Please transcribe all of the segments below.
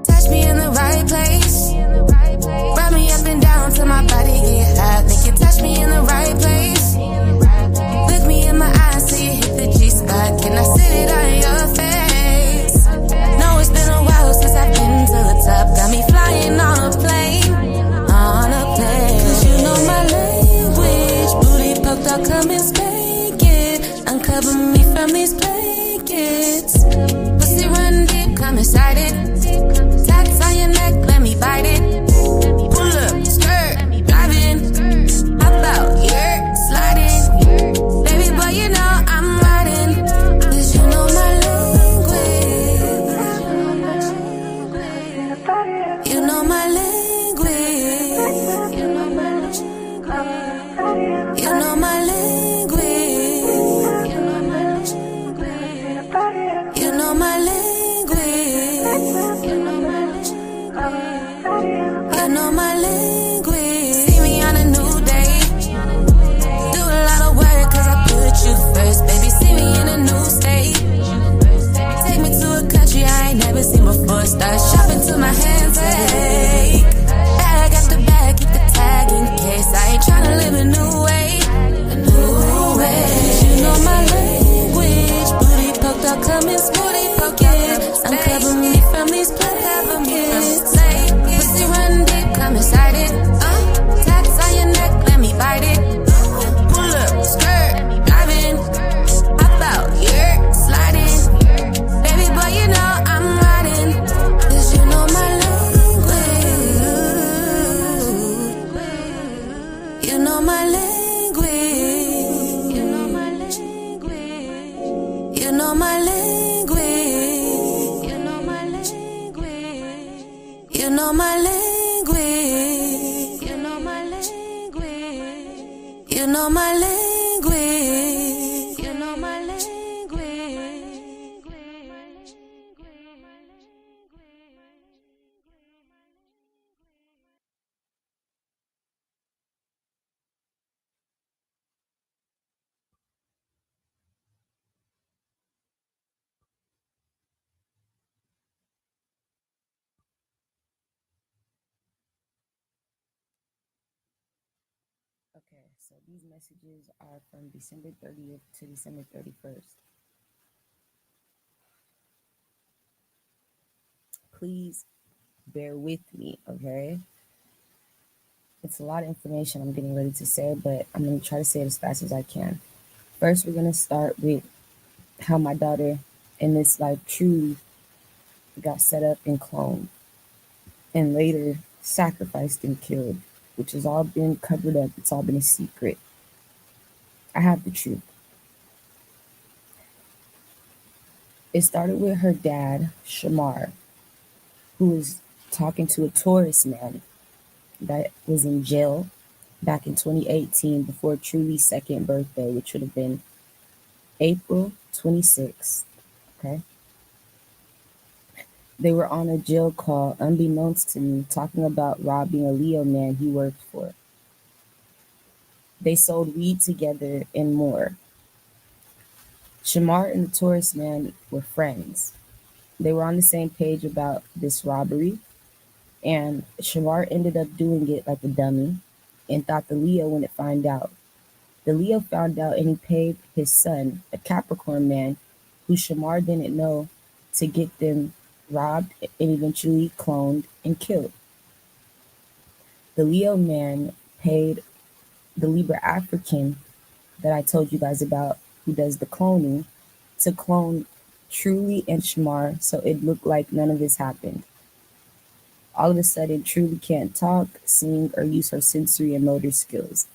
Touch me in the right place. Rub me up and down till my body get hot. Make you touch me in the right place. Look me in my eyes till you hit the G-spot. Can I sit it on your face? No, it's been a while since I've been to the top. Got me flying on a plane. On a plane. Cause you know my language. Booty poked out, come and spank it. Uncover me from these blankets. Pussy run deep, come inside it. Tats on your neck, let me bite it. Pull up, skirt, driving. Hop out, you're sliding. Baby boy, you know I'm riding. Cause you know my language. You know my language. You know my language. You know my language. You know my language. You know my language. See me on a new day. Do a lot of work cause I put you first. Baby, see me in a new state. Take me to a country I ain't never seen before. Start shopping till my hands ache. Bag after bag, keep the tag in case I ain't tryna live a new way. A new way. You know my language. Booty poked out, come and booty poke it. Uncover me from these blankets. Pussy run deep, come inside it. Tats on your neck, let me bite it. Pull up, skirt, driving. Hop out, you're sliding. Baby boy, you know I'm riding. Cause you know my language. You know my language. You know my language. You know my language. You know my language. You know my language. You know my language. You know my language. You know my Okay, so these messages are from December 30th to December 31st. Please bear with me, okay? It's a lot of information I'm getting ready to say, but I'm going to try to say it as fast as I can. First, we're going to start with how my daughter in this life truly got set up and cloned, and later sacrificed and killed, which has all been covered up. It's all been a secret. I have the truth. It started with her dad, Shamar, who was talking to a tourist man that was in jail back in 2018 before Truly's second birthday, which would have been April 26th. Okay. They were on a jail call, unbeknownst to me, talking about robbing a Leo man he worked for. They sold weed together and more. Shamar and the tourist man were friends. They were on the same page about this robbery, and Shamar ended up doing it like a dummy and thought the Leo wouldn't find out. The Leo found out and he paid his son, a Capricorn man, who Shamar didn't know, to get them robbed and eventually cloned and killed. The Leo man paid the Libra African that I told you guys about, who does the cloning, to clone Truly and Shamar so it looked like none of this happened. All of a sudden, Truly can't talk, sing, or use her sensory and motor skills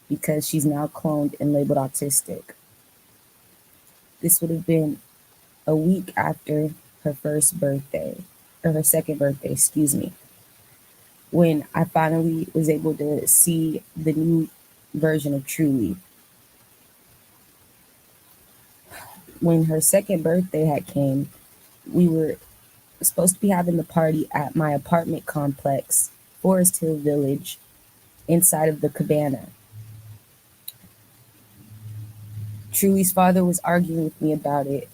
because she's now cloned and labeled autistic. This would have been a week after her first birthday, or her second birthday, excuse me, when I finally was able to see the new version of Truly. when her second birthday had came, we were supposed to be having the party at my apartment complex, Forest Hill Village, inside of the cabana. Truly's father was arguing with me about it.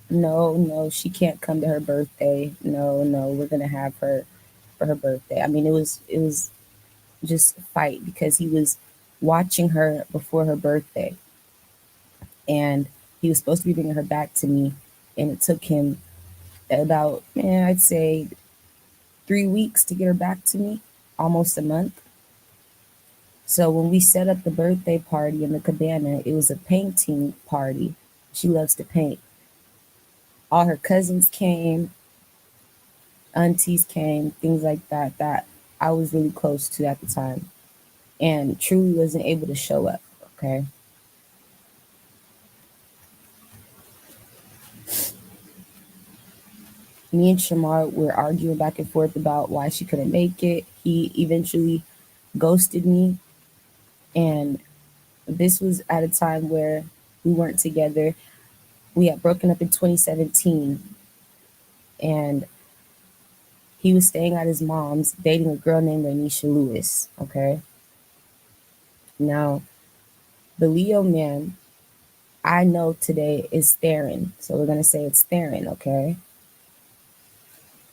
No, no, she can't come to her birthday. No, no, we're gonna have her for her birthday. I mean, it was just a fight because he was watching her before her birthday, and he was supposed to be bringing her back to me, and it took him about, I'd say 3 weeks to get her back to me, almost a month. So when we set up the birthday party in the cabana, it was a painting party. She loves to paint. All her cousins came, aunties came, things like that, that I was really close to at the time. And Truly wasn't able to show up, okay? Me and Shamar were arguing back and forth about why she couldn't make it. He eventually ghosted me, and this was at a time where we weren't together. We had broken up in 2017, and he was staying at his mom's dating a girl named Lanisha Lewis, okay? Now, the Leo man I know today is Theron, so we're gonna say it's Theron, okay?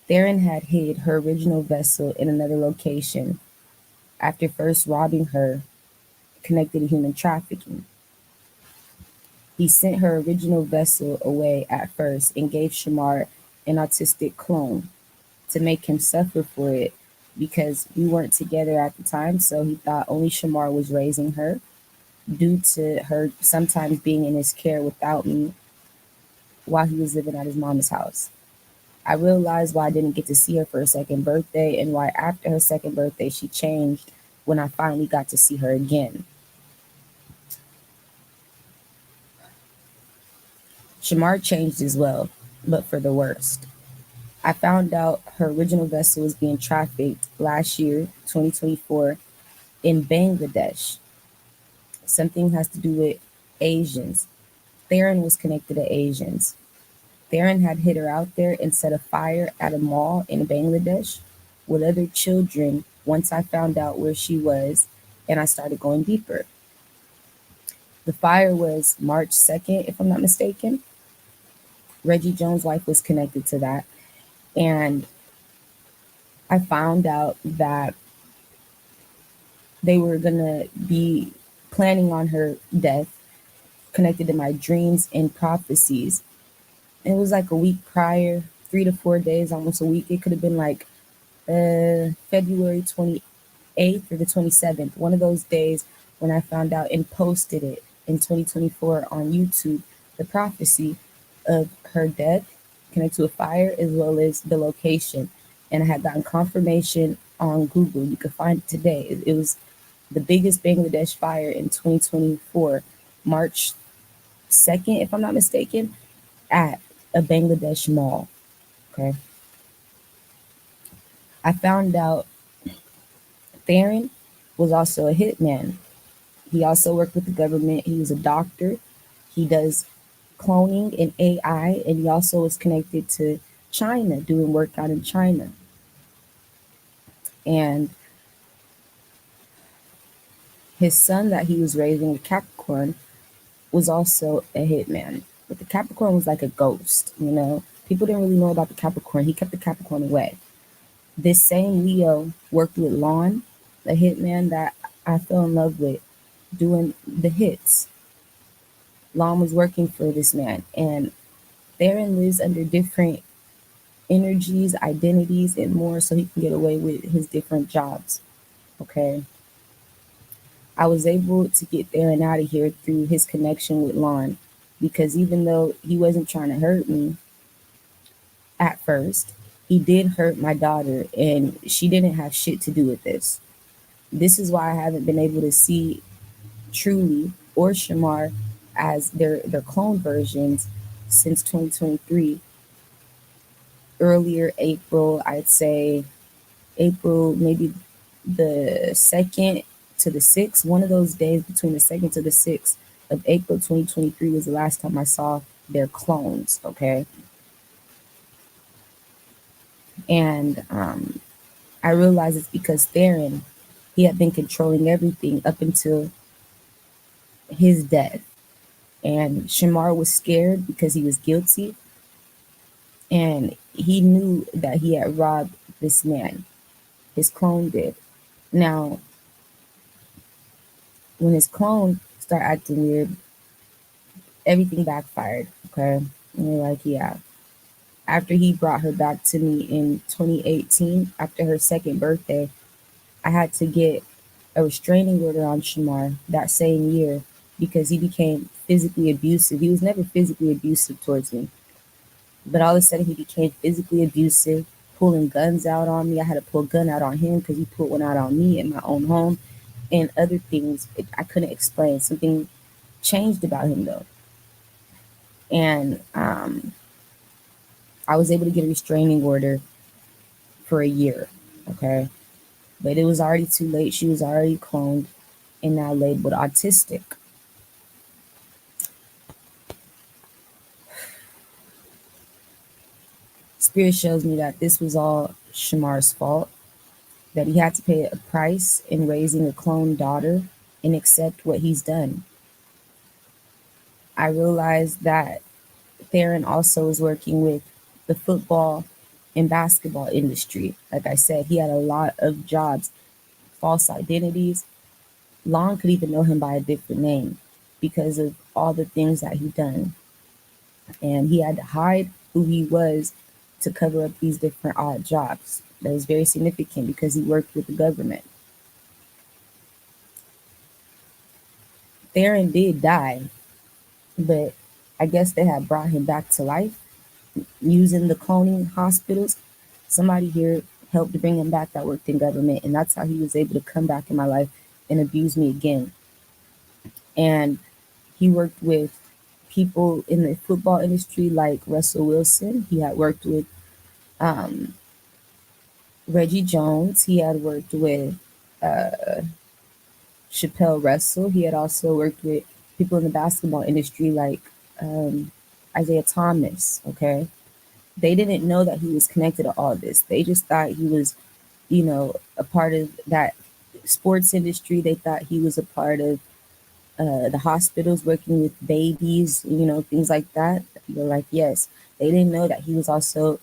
Theron had hid her original vessel in another location after first robbing her connected to human trafficking. He sent her original vessel away at first and gave Shamar an autistic clone to make him suffer for it because we weren't together at the time, so he thought only Shamar was raising her due to her sometimes being in his care without me while he was living at his mama's house. I realized why I didn't get to see her for her second birthday and why after her second birthday she changed when I finally got to see her again. Shamar changed as well, but for the worst. I found out her original vessel was being trafficked last year, 2024, in Bangladesh. Something has to do with Asians. Theron was connected to Asians. Theron had hid her out there and set a fire at a mall in Bangladesh with other children once I found out where she was and I started going deeper. The fire was March 2nd, if I'm not mistaken. Reggie Jones' wife was connected to that. And I found out that they were going to be planning on her death connected to my dreams and prophecies. It was like a week prior, 3 to 4 days, almost a week. It could have been like February 28th or the 27th, one of those days when I found out and posted it in 2024 on YouTube, the prophecy of her death connected to a fire as well as the location. And I had gotten confirmation on Google. You could find it today. It was the biggest Bangladesh fire in 2024, March 2nd, if I'm not mistaken, at a Bangladesh mall. Okay. I found out Theron was also a hitman. He also worked with the government. He was a doctor. He does cloning and AI, and he also is connected to China, doing work out in China. And his son that he was raising, the Capricorn, was also a hitman. But the Capricorn was like a ghost, you know? People didn't really know about the Capricorn. He kept the Capricorn away. This same Leo worked with Lon, the hitman that I fell in love with, doing the hits. Lon was working for this man, and Theron lives under different energies, identities, and more so he can get away with his different jobs. Okay. I was able to get Theron out of here through his connection with Lon, because even though he wasn't trying to hurt me at first, he did hurt my daughter, and she didn't have shit to do with this. This is why I haven't been able to see Truly or Shamar as their clone versions since 2023. Earlier April, I'd say April, maybe the 2nd to the 6th, one of those days between the 2nd to the 6th of April 2023 was the last time I saw they're clones, okay? And I realized it's because Theron, he had been controlling everything up until his death. And Shamar was scared because he was guilty, and he knew that he had robbed this man. His clone did. Now, when his clone started acting weird, everything backfired, okay? And we're like, yeah. After he brought her back to me in 2018, after her second birthday, I had to get a restraining order on Shamar that same year because he became physically abusive. He was never physically abusive towards me, but all of a sudden he became physically abusive, pulling guns out on me. I had to pull a gun out on him because he pulled one out on me in my own home, and other things I couldn't explain. Something changed about him though, and I was able to get a restraining order for a year, okay? But it was already too late. She was already cloned and now labeled autistic. Spirit shows me that this was all Shamar's fault, that he had to pay a price in raising a cloned daughter and accept what he's done. I realized that Theron also was working with the football and basketball industry. Like I said, he had a lot of jobs, false identities. Long could even know him by a different name because of all the things that he done. And he had to hide who he was to cover up these different odd jobs. That was very significant because he worked with the government. Theron did die, but I guess they had brought him back to life using the cloning hospitals. Somebody here helped bring him back that worked in government, and that's how he was able to come back in my life and abuse me again. And he worked with people in the football industry like Russell Wilson. He had worked with um, Reggie Jones. He had worked with Chappelle Russell. He had also worked with people in the basketball industry like Isaiah Thomas. Okay. They didn't know that he was connected to all this. They just thought he was, a part of that sports industry. They thought he was a part of the hospitals working with babies, things like that. They're like, yes. They didn't know that he was also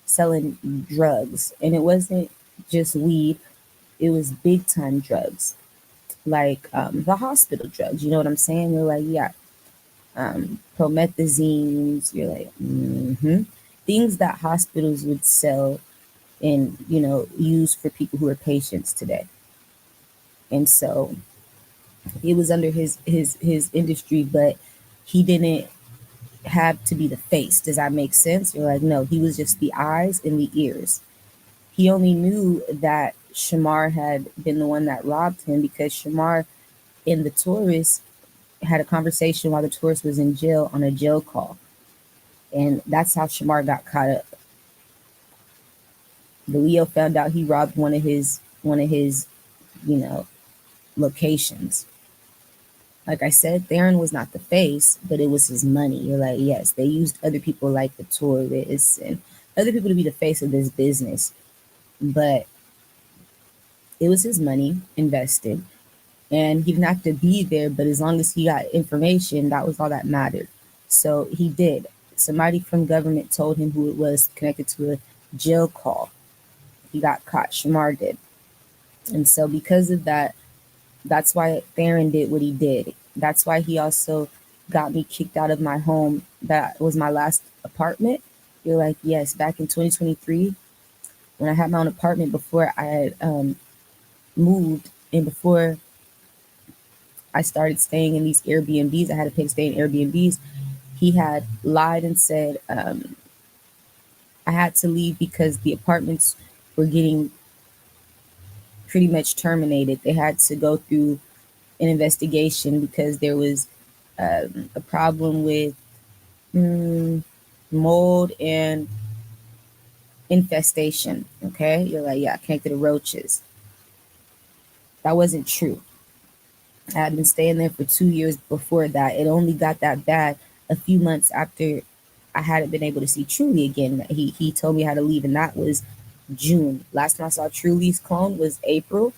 selling drugs. And it wasn't just weed, it was big time drugs, like the hospital drugs. You know what I'm saying? They're like, yeah, promethazines. You're like, things that hospitals would sell and, use for people who are patients today. And so it was under his industry, but he didn't have to be the face. Does that make sense? You're like, no, he was just the eyes and the ears. He only knew that Shamar had been the one that robbed him because Shamar and the tourist had a conversation while the tourist was in jail on a jail call. And that's how Shamar got caught up. The Leo found out he robbed one of his locations. Like I said, Theron was not the face, but it was his money. You're like, yes, they used other people like the tourists and other people to be the face of this business. But it was his money invested. And he didn't have to be there, but as long as he got information, that was all that mattered. So he did. Somebody from government told him who it was connected to a jail call. He got caught. Shamar did. And so because of that, that's why Theron did what he did. That's why he also got me kicked out of my home. That was my last apartment. You're like, yes, back in 2023, when I had my own apartment before I had moved and before I started staying in these Airbnbs, I had to pay to stay in Airbnbs. He had lied and said I had to leave because the apartments were getting pretty much terminated. They had to go through an investigation because there was a problem with mold and infestation. Okay, you're like, yeah, connected to roaches. That wasn't true. I had been staying there for 2 years before that. It only got that bad a few months after I hadn't been able to see Truly again. He told me how to leave, and that was June. Last time I saw Truly's clone was April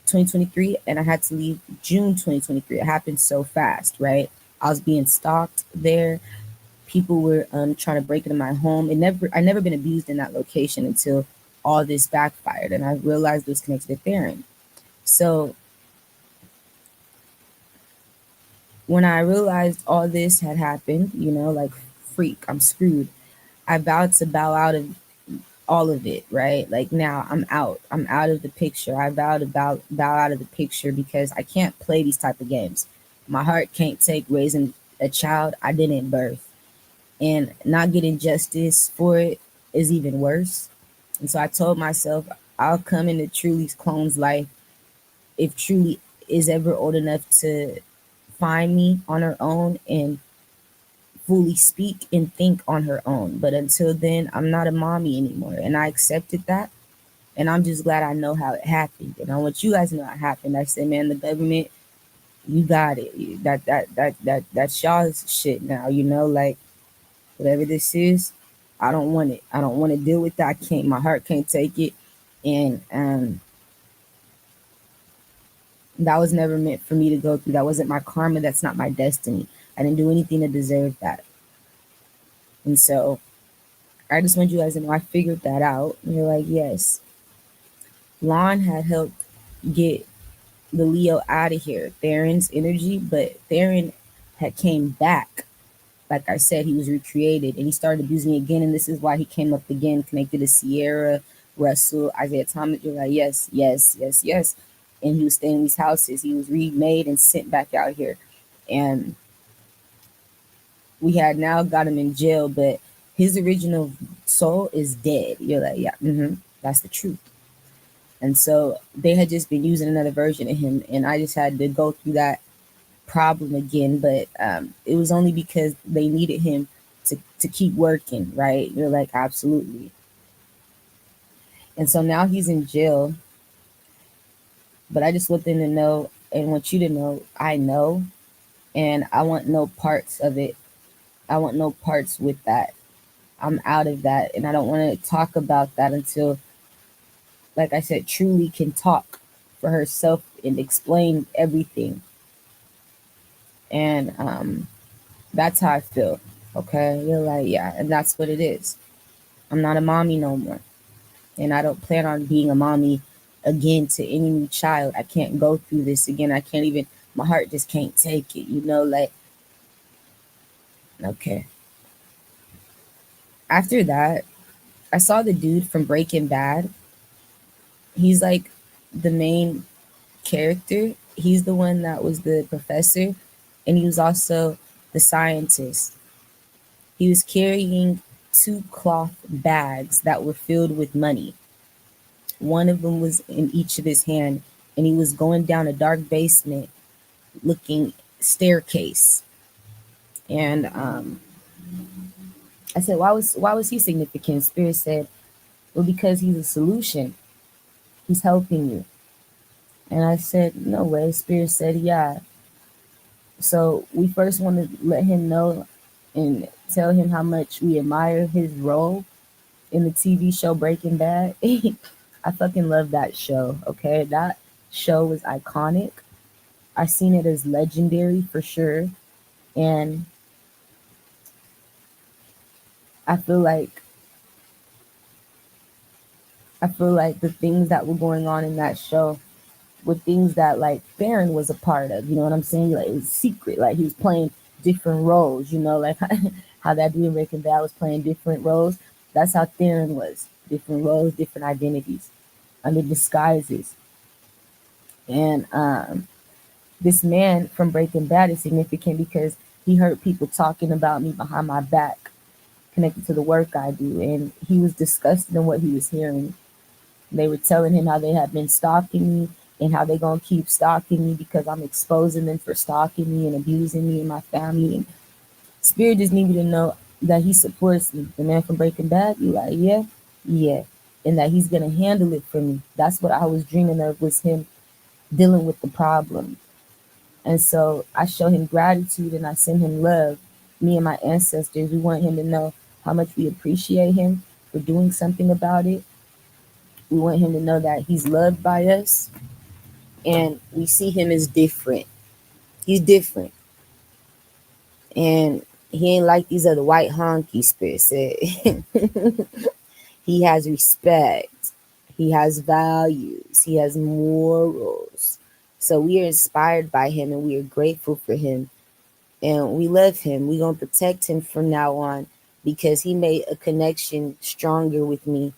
2023, and I had to leave June 2023. It happened so fast, right? I was being stalked there. People were trying to break into my home. I never been abused in that location until all this backfired, and I realized it was connected to Theron. So when I realized all this had happened, like, freak, I'm screwed. I vowed to bow out of all of it, right? Like, now I'm out. I'm out of the picture. I vowed to bow out of the picture because I can't play these type of games. My heart can't take raising a child I didn't birth. And not getting justice for it is even worse. And so I told myself I'll come into Truly's clone's life if Truly is ever old enough to find me on her own and fully speak and think on her own. But until then, I'm not a mommy anymore. And I accepted that. And I'm just glad I know how it happened. And I want you guys to know how it happened. I said, man, the government, you got it. That's y'all's shit now, like, whatever this is, I don't want it. I don't want to deal with that. I can't, my heart can't take it. And that was never meant for me to go through. That wasn't my karma. That's not my destiny. I didn't do anything to deserve that. And so I just want you guys to know I figured that out. And you're like, yes, Lon had helped get the Leo out of here, Theron's energy, but Theron had came back. Like I said, he was recreated and he started abusing me again. And this is why he came up again, connected to Sierra, Russell, Isaiah Thomas. You're like, yes, yes, yes, yes. And he was staying in these houses. He was remade and sent back out here. And we had now got him in jail, but his original soul is dead. You're like, yeah, that's the truth. And so they had just been using another version of him. And I just had to go through that problem again. But it was only because they needed him to keep working, right? You're like, absolutely. And so now he's in jail. But I just want them to know and want you to know, I know. And I want no parts of it. I want no parts with that. I'm out of that. And I don't want to talk about that until, like I said, Truly can talk for herself and explain everything. And that's how I feel. Okay. You're like, yeah, and that's what it is. I'm not a mommy no more. And I don't plan on being a mommy again to any new child. I can't go through this again. I can't even, my heart just can't take it, like, okay. After that, I saw the dude from Breaking Bad. He's like the main character. He's the one that was the professor, and he was also the scientist. He was carrying 2 cloth bags that were filled with money. One of them was in each of his hand, and he was going down a dark basement looking staircase. And I said, why was he significant? Spirit said, well, because he's a solution. He's helping you. And I said, no way. Spirit said, yeah. So we first want to let him know and tell him how much we admire his role in the TV show Breaking Bad. I fucking love that show, okay? That show was iconic. I seen it as legendary for sure. And I feel like the things that were going on in that show were things that, like, Theron was a part of, you know what I'm saying? Like, it was secret. Like, he was playing different roles, like how that dude in Breaking Bad was playing different roles. That's how Theron was. Different roles, different identities, under disguises. And this man from Breaking Bad is significant because he heard people talking about me behind my back, connected to the work I do, and he was disgusted in what he was hearing. They were telling him how they had been stalking me and how they gonna keep stalking me because I'm exposing them for stalking me and abusing me and my family. And Spirit just needed to know that he supports me. The man from Breaking Bad, you like, yeah, yeah. And that he's gonna handle it for me. That's what I was dreaming of, was him dealing with the problem. And so I show him gratitude and I send him love me and my ancestors, we want him to know how much we appreciate him for doing something about it. We want him to know that he's loved by us, and we see him as different. He's different, and he ain't like these other white honky spirits said. He has respect, he has values, he has morals. So we are inspired by him, and we are grateful for him, and we love him. We're going to protect him from now on, because he made a connection stronger with me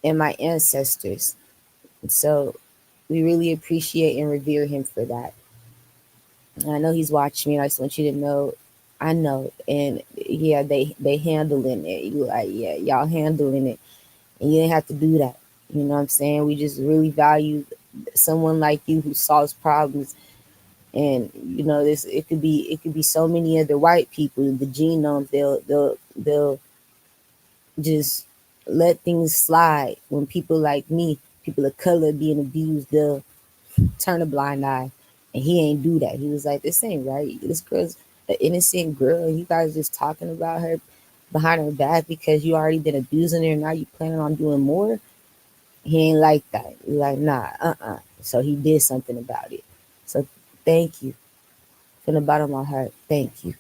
and my ancestors. So we really appreciate and revere him for that. I know he's watching me, and I just want you to know, I know. And yeah, they handling it. You like, yeah, y'all handling it, and you didn't have to do that. You know what I'm saying? We just really value someone like you who solves problems. And you know, this, it could be so many other white people. The genomes, they'll just let things slide. When people like me, people of color, being abused, they'll turn a blind eye. And he ain't do that. He was like, this ain't right. This girl's an innocent girl, and you guys just talking about her behind her back because you already been abusing her, and now you planning on doing more. He ain't like that. He like, nah, So he did something about it. So thank you from the bottom of my heart. Thank you.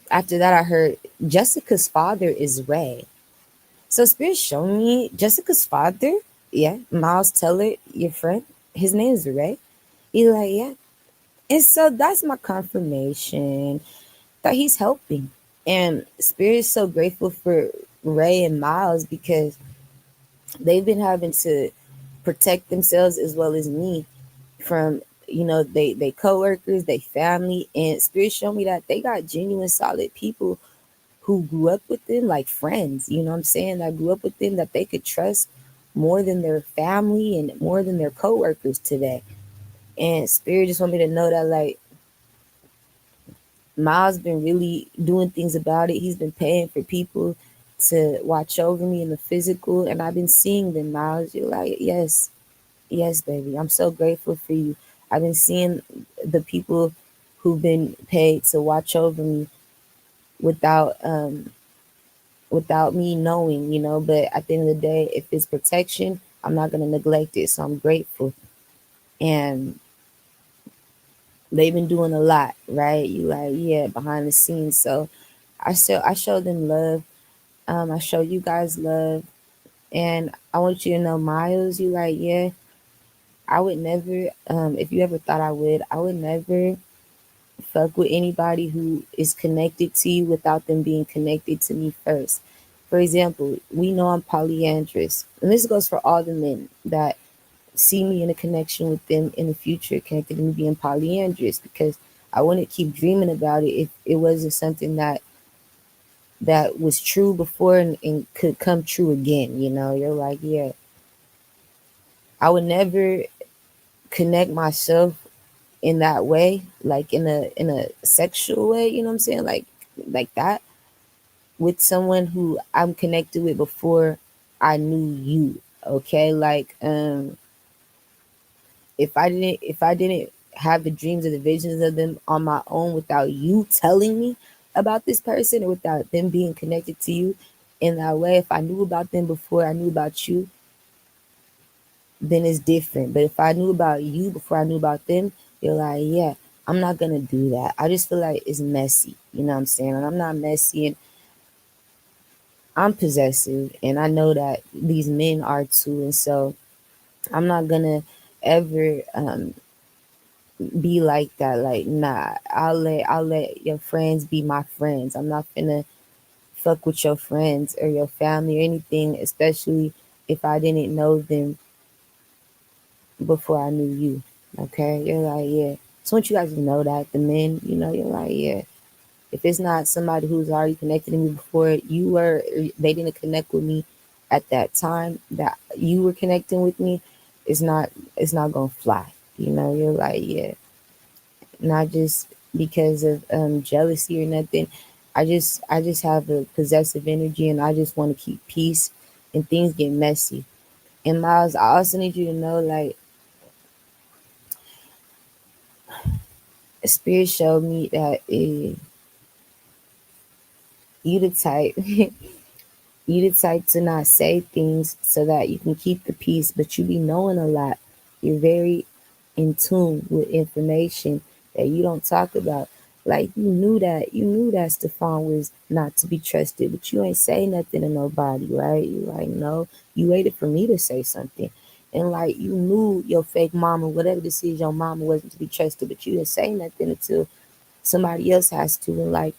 After that, I heard Jessica's father is Ray. So Spirit showed me Jessica's father. Yeah, Miles Teller, your friend. His name is Ray. He's like, yeah. And so that's my confirmation that he's helping. And Spirit is so grateful for Ray and Miles, because they've been having to protect themselves as well as me from, they coworkers, they family. And Spirit showed me that they got genuine solid people who grew up with them like friends, you know what I'm saying? That grew up with them, that they could trust more than their family and more than their coworkers today. And Spirit just want me to know that, like, Miles been really doing things about it. He's been paying for people to watch over me in the physical, and I've been seeing them. Miles, you're like, yes, yes, baby. I'm so grateful for you. I've been seeing the people who've been paid to watch over me without without me knowing, but at the end of the day, if it's protection, I'm not gonna neglect it. So I'm grateful. And they've been doing a lot, right? You like, yeah, behind the scenes. So I show them love. I show you guys love. And I want you to know, Miles, you like, yeah, I would never, if you ever thought I would never fuck with anybody who is connected to you without them being connected to me first. For example, we know I'm polyandrous, and this goes for all the men that see me in a connection with them in the future, connected to me being polyandrous, because I wouldn't keep dreaming about it if it wasn't something that was true before, and could come true again. You're like, yeah, I would never connect myself in that way, like in a sexual way, you know what I'm saying? Like that, with someone who I'm connected with before I knew you. Okay? Like, if I didn't have the dreams or the visions of them on my own without you telling me about this person, or without them being connected to you in that way, if I knew about them before I knew about you, then it's different. But if I knew about you before I knew about them, you're like, yeah, I'm not gonna do that. I just feel like it's messy. You know what I'm saying? And I'm not messy, and I'm possessive, and I know that these men are too. And so I'm not gonna ever be like that. Like, nah, I'll let your friends be my friends. I'm not gonna fuck with your friends or your family or anything, especially if I didn't know them before I knew you. Okay? You're like, yeah. So I want you guys to know that, the men, you're like, yeah. If it's not somebody who's already connected to me before you were, or they didn't connect with me at that time that you were connecting with me, it's not gonna fly. You're like, yeah. Not just because of jealousy or nothing. I just have a possessive energy, and I just want to keep peace, and things get messy. And Miles, I also need you to know, like, Spirit showed me that you the type you the type to not say things so that you can keep the peace, but you be knowing a lot. You're very in tune with information that you don't talk about. Like you knew that Stefan was not to be trusted, but you ain't say nothing to nobody, right? You like, no, you waited for me to say something. And like you knew your fake mama, whatever this is, your mama wasn't to be trusted, but you didn't say nothing until somebody else has to. And like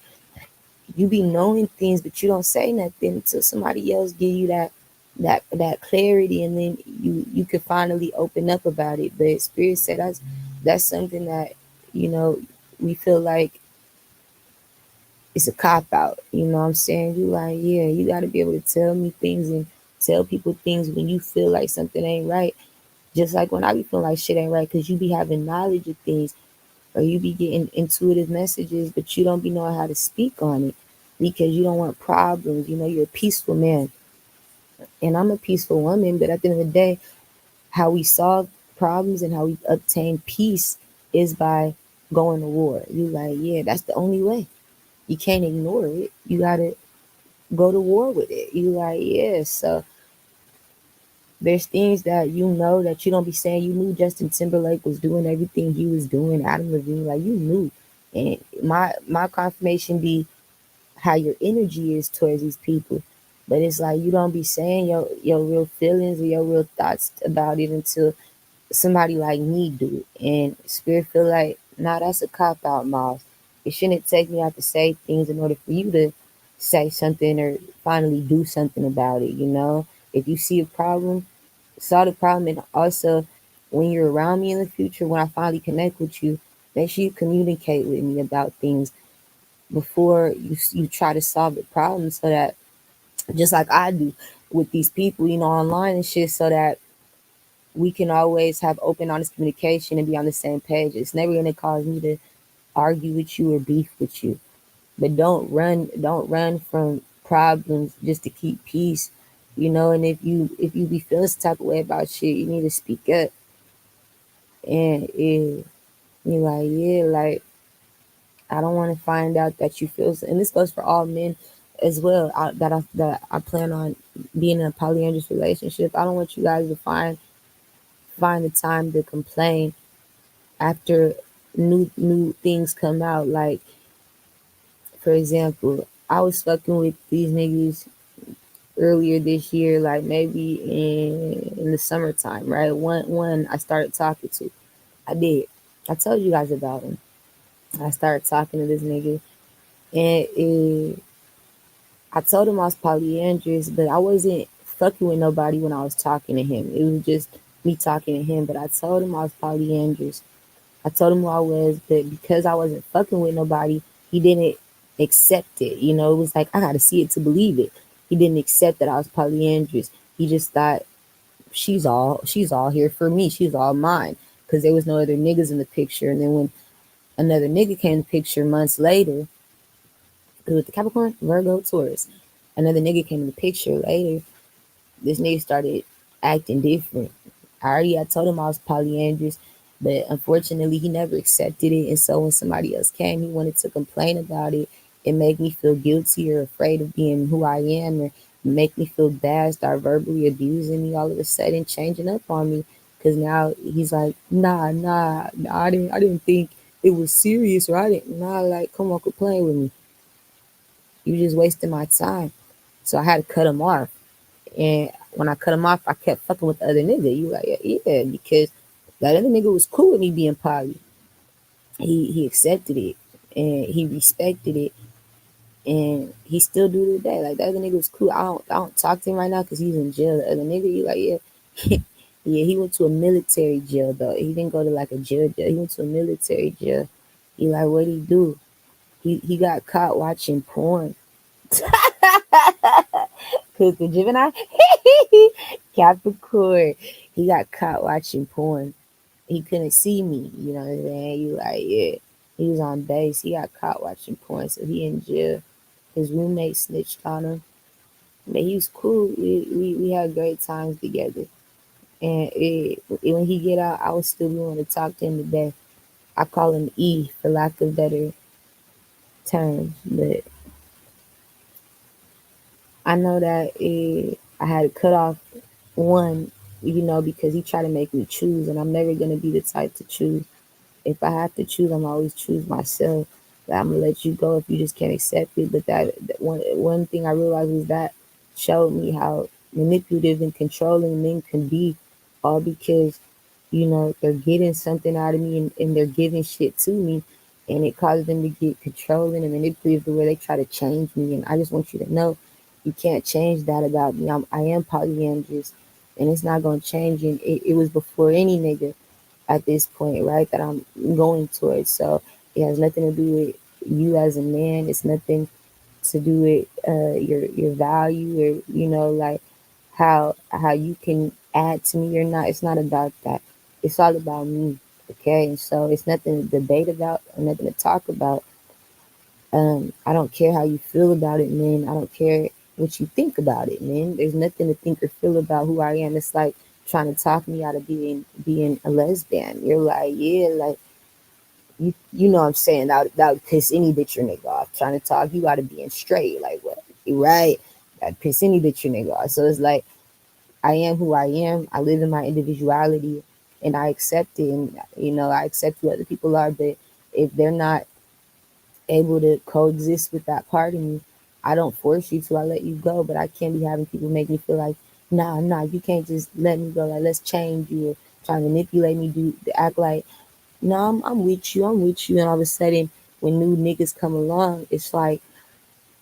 you be knowing things, but you don't say nothing until somebody else give you that clarity, and then you could finally open up about it. But Spirit said that's something that you know we feel like it's a cop out. You know what I'm saying? You like, yeah, you got to be able to tell me things and tell people things when you feel like something ain't right. Just like when I be feeling like shit ain't right, because you be having knowledge of things, or you be getting intuitive messages, but you don't be knowing how to speak on it because you don't want problems. You know, you're a peaceful man, and I'm a peaceful woman. But at the end of the day, how we solve problems and how we obtain peace is by going to war. You like, yeah, that's the only way. You can't ignore it. You gotta go to war with it. You like, yeah. So there's things that you know that you don't be saying. You knew Justin Timberlake was doing everything he was doing. Adam Levine, like you knew. And my confirmation be how your energy is towards these people. But it's like you don't be saying your real feelings or your real thoughts about it until somebody like me do it. And Spirit feel like, nah, that's a cop out, Miles. It shouldn't take me out to say things in order for you to say something or finally do something about it, you know? If you see a problem, solve the problem. And also, when you're around me in the future, when I finally connect with you, make sure you communicate with me about things before you try to solve the problem, so that just like I do with these people, you know, online and shit, so that we can always have open, honest communication and be on the same page. It's never gonna cause me to argue with you or beef with you. But don't run from problems just to keep peace. You know, and if you be feeling some type of way about shit, you need to speak up. And you're like, yeah, like I don't want to find out that you feel, and this goes for all men as well. That I plan on being in a polyamorous relationship. I don't want you guys to find the time to complain after new things come out. Like for example, I was fucking with these niggas earlier this year, like maybe in the summertime, right? One I started talking to. I did. I told you guys about him. I started talking to this nigga, and I told him I was polyandrous, but I wasn't fucking with nobody when I was talking to him. It was just me talking to him. But I told him I was polyandrous. I told him who I was, but because I wasn't fucking with nobody, he didn't accept it. You know, it was like I gotta see it to believe it. He didn't accept that I was polyandrous. He just thought she's all here for me. She's all mine, because there was no other niggas in the picture. And then when another nigga came in the picture months later, with the Capricorn, Virgo, Taurus, another nigga came in the picture later. This nigga started acting different. I told him I was polyandrous, but unfortunately he never accepted it. And so when somebody else came, he wanted to complain about it and make me feel guilty or afraid of being who I am, or make me feel bad, start verbally abusing me, all of a sudden changing up on me. Cause now he's like, nah, I didn't think it was serious, or I didn't, nah, like, come on, complain with me. You just wasting my time. So I had to cut him off. And when I cut him off, I kept fucking with the other nigga. You like, yeah, because that other nigga was cool with me being poly. He accepted it and he respected it, and he still do to today. Like, the other nigga was cool. I don't talk to him right now because he's in jail. The other nigga, you like, yeah. Yeah, he went to a military jail though. He didn't go to like a jail. He went to a military jail. He like, what'd he do? He got caught watching porn. Cause the Gemini, Capricorn, he got caught watching porn. He couldn't see me, you know what I'm saying? You like, yeah. He was on base. He got caught watching porn, so he in jail. His roommate snitched on him, but he was cool. We had great times together. And when he get out, I was still going to talk to him today. I call him E for lack of better terms, but I know that I had to cut off one, because he tried to make me choose, and I'm never gonna be the type to choose. If I have to choose, I'm always choose myself. That I'm gonna let you go if you just can't accept it. But that one thing I realized was that showed me how manipulative and controlling men can be, all because they're getting something out of me, and they're giving shit to me, and it causes them to get controlling and manipulative the way they try to change me. And I just want you to know, you can't change that about me. I am polyandrous, and it's not gonna change. And it was before any nigga at this point, right, that I'm going towards. So it has nothing to do with you as a man. It's nothing to do with your value, or like how you can add to me or not. It's not about that. It's all about me. Okay, and so it's nothing to debate about or nothing to talk about. I don't care how you feel about it, man. I don't care what you think about it, man. There's nothing to think or feel about who I am. It's like trying to talk me out of being a lesbian. You're like, yeah, like you know what I'm saying, that would piss any bitch or nigga off. Trying to talk you out of being straight, like what? Right? That piss any bitch or nigga off. So it's like I am who I am. I live in my individuality, and I accept it. And I accept who other people are. But if they're not able to coexist with that part of me, I don't force you to. I let you go. But I can't be having people make me feel like, nah, you can't just let me go. Like, let's change you, or try to manipulate me, act like, no, I'm with you. I'm with you. And all of a sudden, when new niggas come along, it's like,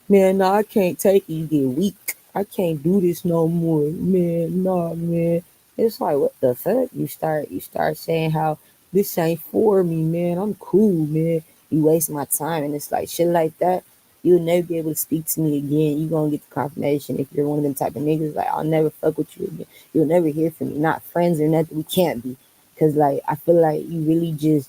man, no, I can't take it. You get weak. I can't do this no more. Man, nah, man. It's like, what the fuck? You start saying how this ain't for me, man. I'm cool, man. You waste my time. And it's like shit like that. You'll never be able to speak to me again. You gonna get the confirmation if you're one of them type of niggas. Like, I'll never fuck with you again. You'll never hear from me. Not friends or nothing. We can't be. Cause like I feel like you really just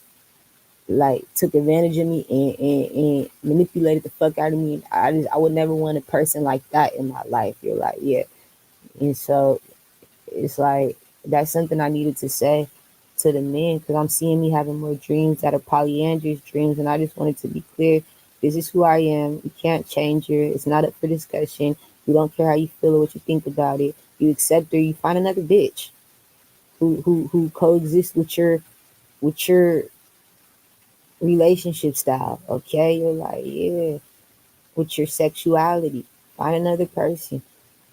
like took advantage of me, and manipulated the fuck out of me. I would never want a person like that in my life. You're like, yeah. And so it's like that's something I needed to say to the men, because I'm seeing me having more dreams that are polyandrous dreams, and I just wanted to be clear. This is who I am. You can't change her. It's not up for discussion. We don't care how you feel or what you think about it. You accept her. You find another bitch who coexists with your relationship style. Okay, you're like, yeah, with your sexuality, find another person,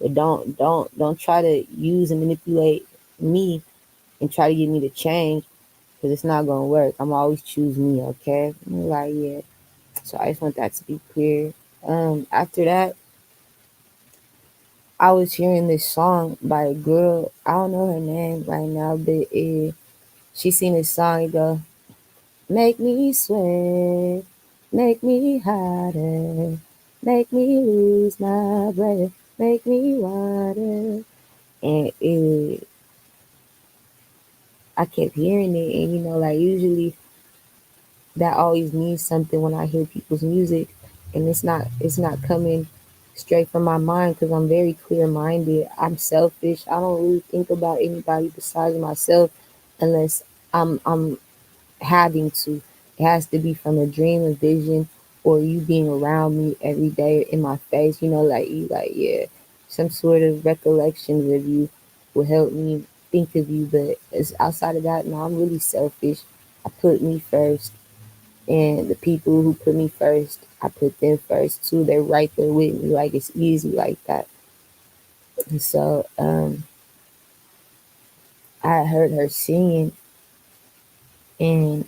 but don't try to use and manipulate me and try to get me to change, because it's not gonna work. I'm always choose me. Okay, I'm like, yeah. So I just want that to be clear. After that, I was hearing this song by a girl. I don't know her name right now, but she sing this song. It go, make me sweat, make me hotter, make me lose my breath, make me water. And I kept hearing it, and like usually that always means something when I hear people's music, and it's not coming straight from my mind, because I'm very clear minded. I'm selfish. I don't really think about anybody besides myself unless I'm having to. It has to be from a dream, a vision, or you being around me every day in my face, like you, like, yeah, some sort of recollections of you will help me think of you. But it's outside of that, no, I'm really selfish. I put me first, and the people who put me first, I put them first too. They're right there with me. Like, it's easy like that. And so I heard her singing, and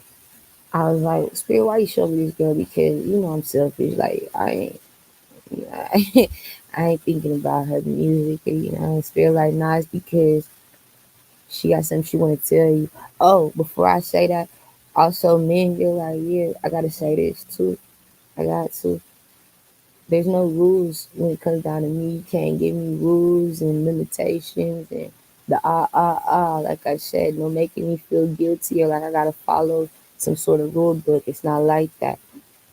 I was like, Spirit, why you show me this girl? Because I'm selfish. Like, I ain't thinking about her music, or, Spirit, like, nah, it's because she got something she want to tell you. Oh, before I say that, also men, you're like, yeah, I gotta say this too. I got to. There's no rules when it comes down to me. You can't give me rules and limitations and the like I said, no making me feel guilty or like I gotta follow some sort of rule book. It's not like that.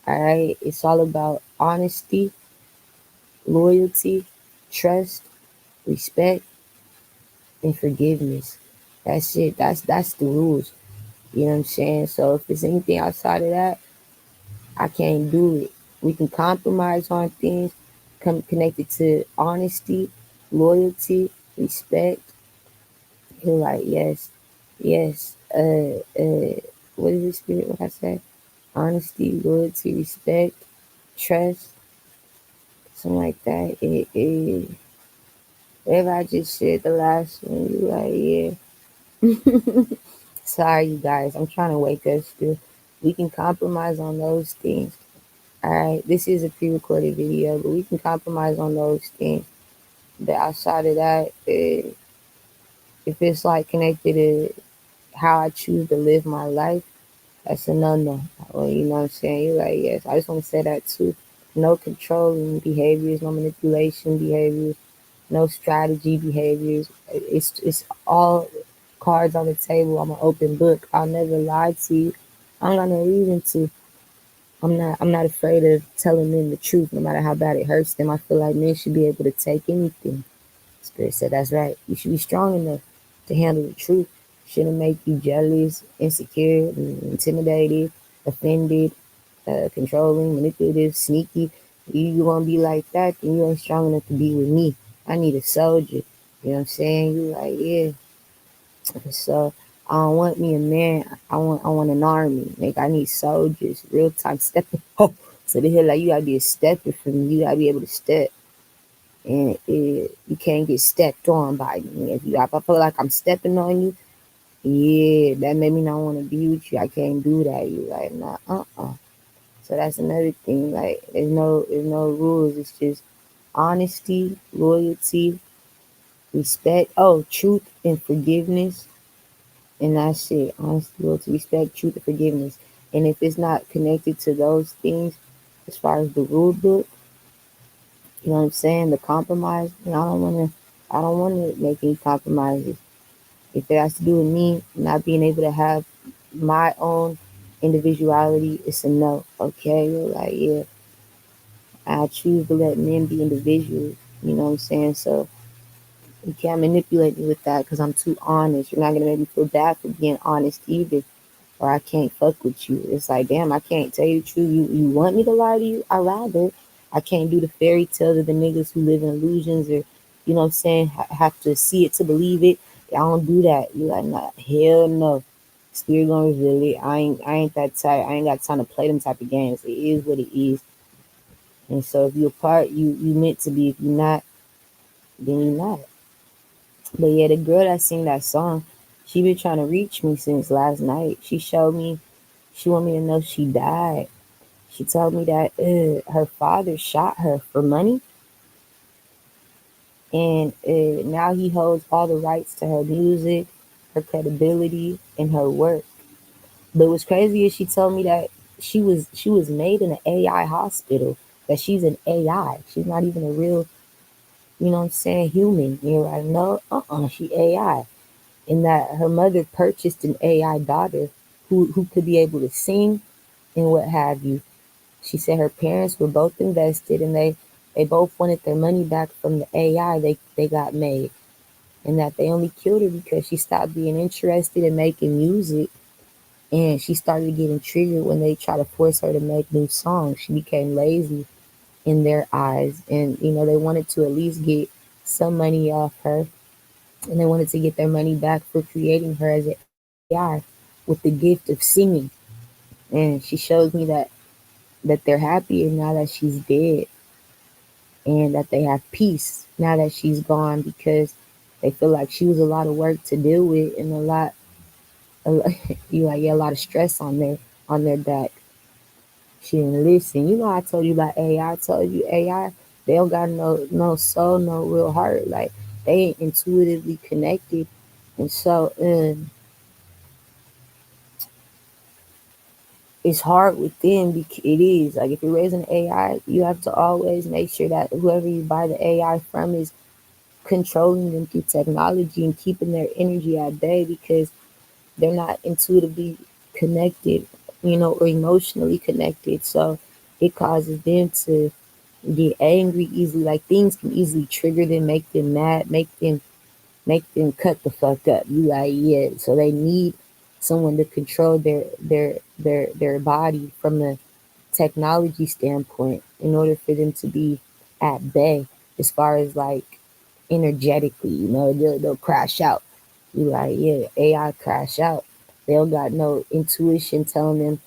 All right. It's all about honesty, loyalty, trust, respect, and forgiveness. That's it. That's the rules. You know what I'm saying? So if it's anything outside of that, I can't do it. We can compromise on things connected to honesty, loyalty, respect. He's like, yes, yes, what is the spirit? What I say? Honesty, loyalty, respect, trust, something like that. Whatever I just said, the last one, you like, yeah. Sorry, you guys. I'm trying to wake us still. We can compromise on those things. All right. This is a pre-recorded video, but we can compromise on those things. But outside of that, if it's like connected to how I choose to live my life, that's a no-no. Well, you know what I'm saying? You're like, yes. I just want to say that too. No controlling behaviors, no manipulation behaviors, no strategy behaviors. It's all cards on the table. I'm an open book. I'll never lie to you. I don't got no reason to. I'm not afraid of telling men the truth, no matter how bad it hurts them. I feel like men should be able to take anything. Spirit said that's right. You should be strong enough to handle the truth. Shouldn't make you jealous, insecure, intimidated, offended, controlling, manipulative, sneaky. You gonna be like that, then you ain't strong enough to be with me. I need a soldier. You know what I'm saying? You like, yeah. So I don't want me a man. I want an army. Like I need soldiers, real time stepping. Oh, so they like you gotta be a stepper for me. You gotta be able to step, and you can't get stepped on by me. If I feel like I'm stepping on you, yeah, that made me not want to be with you. I can't do that. You like nah, So that's another thing. Like there's no rules. It's just honesty, loyalty, respect. Oh, truth and forgiveness. And that's it. Honesty, loyalty, respect, truth, and forgiveness. And if it's not connected to those things, as far as the rule book, you know what I'm saying, the compromise, I don't wanna make any compromises. If it has to do with me not being able to have my own individuality, it's a no. Okay? You're like, yeah, I choose to let men be individuals. You know what I'm saying? So you can't manipulate me with that because I'm too honest. You're not gonna make me feel bad for being honest either, or I can't fuck with you. It's like, damn, I can't tell you the truth. You want me to lie to you? I rather. I can't do the fairy tales of the niggas who live in illusions or, you know what I'm saying, have to see it to believe it. I don't do that. You like, nah, hell no. Spirit gonna reveal it. I ain't that type. I ain't got time to play them type of games. It is what it is. And so if you're a part, you meant to be. If you're not, then you're not. But yeah, the girl that sing that song, she been trying to reach me since last night. She showed me, she want me to know she died. She told me that her father shot her for money, and now he holds all the rights to her music, her credibility, and her work. But what's crazy is she told me that she was made in an AI hospital. That she's an AI. She's not even a real, you know what I'm saying, human. You're like, no, she AI. And that her mother purchased an AI daughter who could be able to sing and what have you. She said her parents were both invested and they both wanted their money back from the AI they got made. And that they only killed her because she stopped being interested in making music and she started getting triggered when they tried to force her to make new songs. She became lazy in their eyes. And, they wanted to at least get some money off her and they wanted to get their money back for creating her as an AI with the gift of singing. And she shows me that they're happier now that she's dead and that they have peace now that she's gone because they feel like she was a lot of work to deal with and a lot you like yeah, a lot of stress on their back. She didn't listen. I told you about AI. I told you AI, they don't got no soul, no real heart. Like they ain't intuitively connected. And so it's hard with them because it is like if you're raising AI, you have to always make sure that whoever you buy the AI from is controlling them through technology and keeping their energy at bay because they're not intuitively connected, or emotionally connected. So it causes them to get angry easily. Like things can easily trigger them, make them mad, make them cut the fuck up. You like, yeah. So they need someone to control their body from a technology standpoint in order for them to be at bay as far as like energetically, they'll crash out. You like, yeah, AI crash out. They don't got no intuition telling them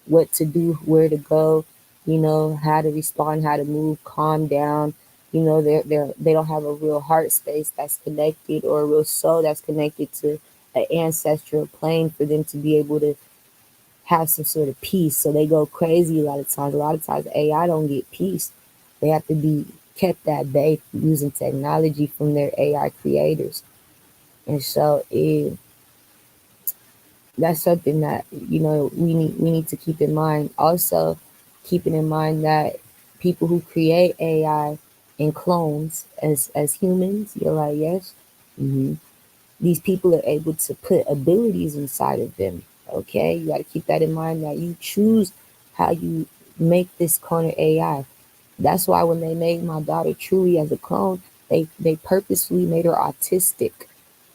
what to do, where to go, how to respond, how to move, calm down. They don't have a real heart space that's connected, or a real soul that's connected to an ancestral plane for them to be able to have some sort of peace. So they go crazy a lot of times. A lot of times AI don't get peace. They have to be kept at bay using technology from their AI creators. And so that's something that we need to keep in mind. Also, keeping in mind that people who create AI and clones as humans, you're like, yes, hmm these people are able to put abilities inside of them. Okay, you got to keep that in mind, that you choose how you make this clone of AI. That's why when they made my daughter Truly as a clone, they purposefully made her autistic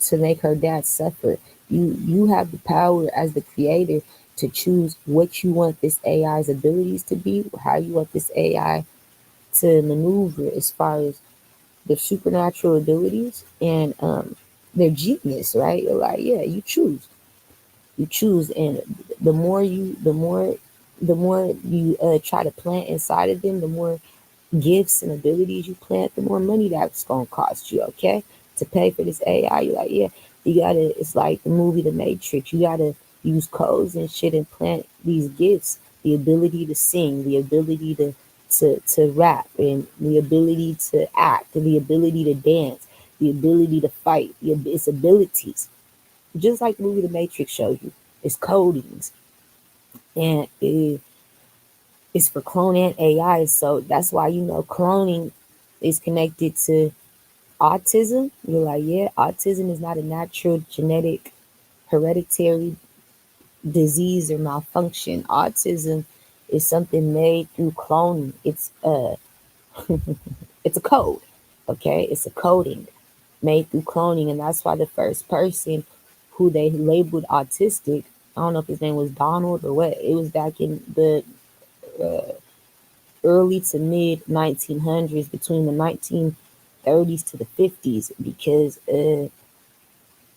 to make her dad suffer. You have the power as the creator to choose what you want this AI's abilities to be, how you want this AI to maneuver as far as their supernatural abilities and their genius, right? You're like, yeah, you choose, and the more you try to plant inside of them, the more gifts and abilities you plant, the more money that's gonna cost you, okay? To pay for this AI. You're like, yeah, you gotta, it's like the movie The Matrix. You gotta use codes and shit and plant these gifts, the ability to sing, the ability to rap, and the ability to act, and the ability to dance, the ability to fight, its abilities. Just like the movie The Matrix shows you. It's codings. And it's for clone and AI. So that's why cloning is connected to autism. You're like, yeah, autism is not a natural genetic hereditary disease or malfunction. Autism is something made through cloning. It's a code. Okay? It's a coding made through cloning, and that's why the first person who they labeled autistic, I don't know if his name was Donald or what. It was back in the early to mid 1900s, between the 1930s to the 50s, because it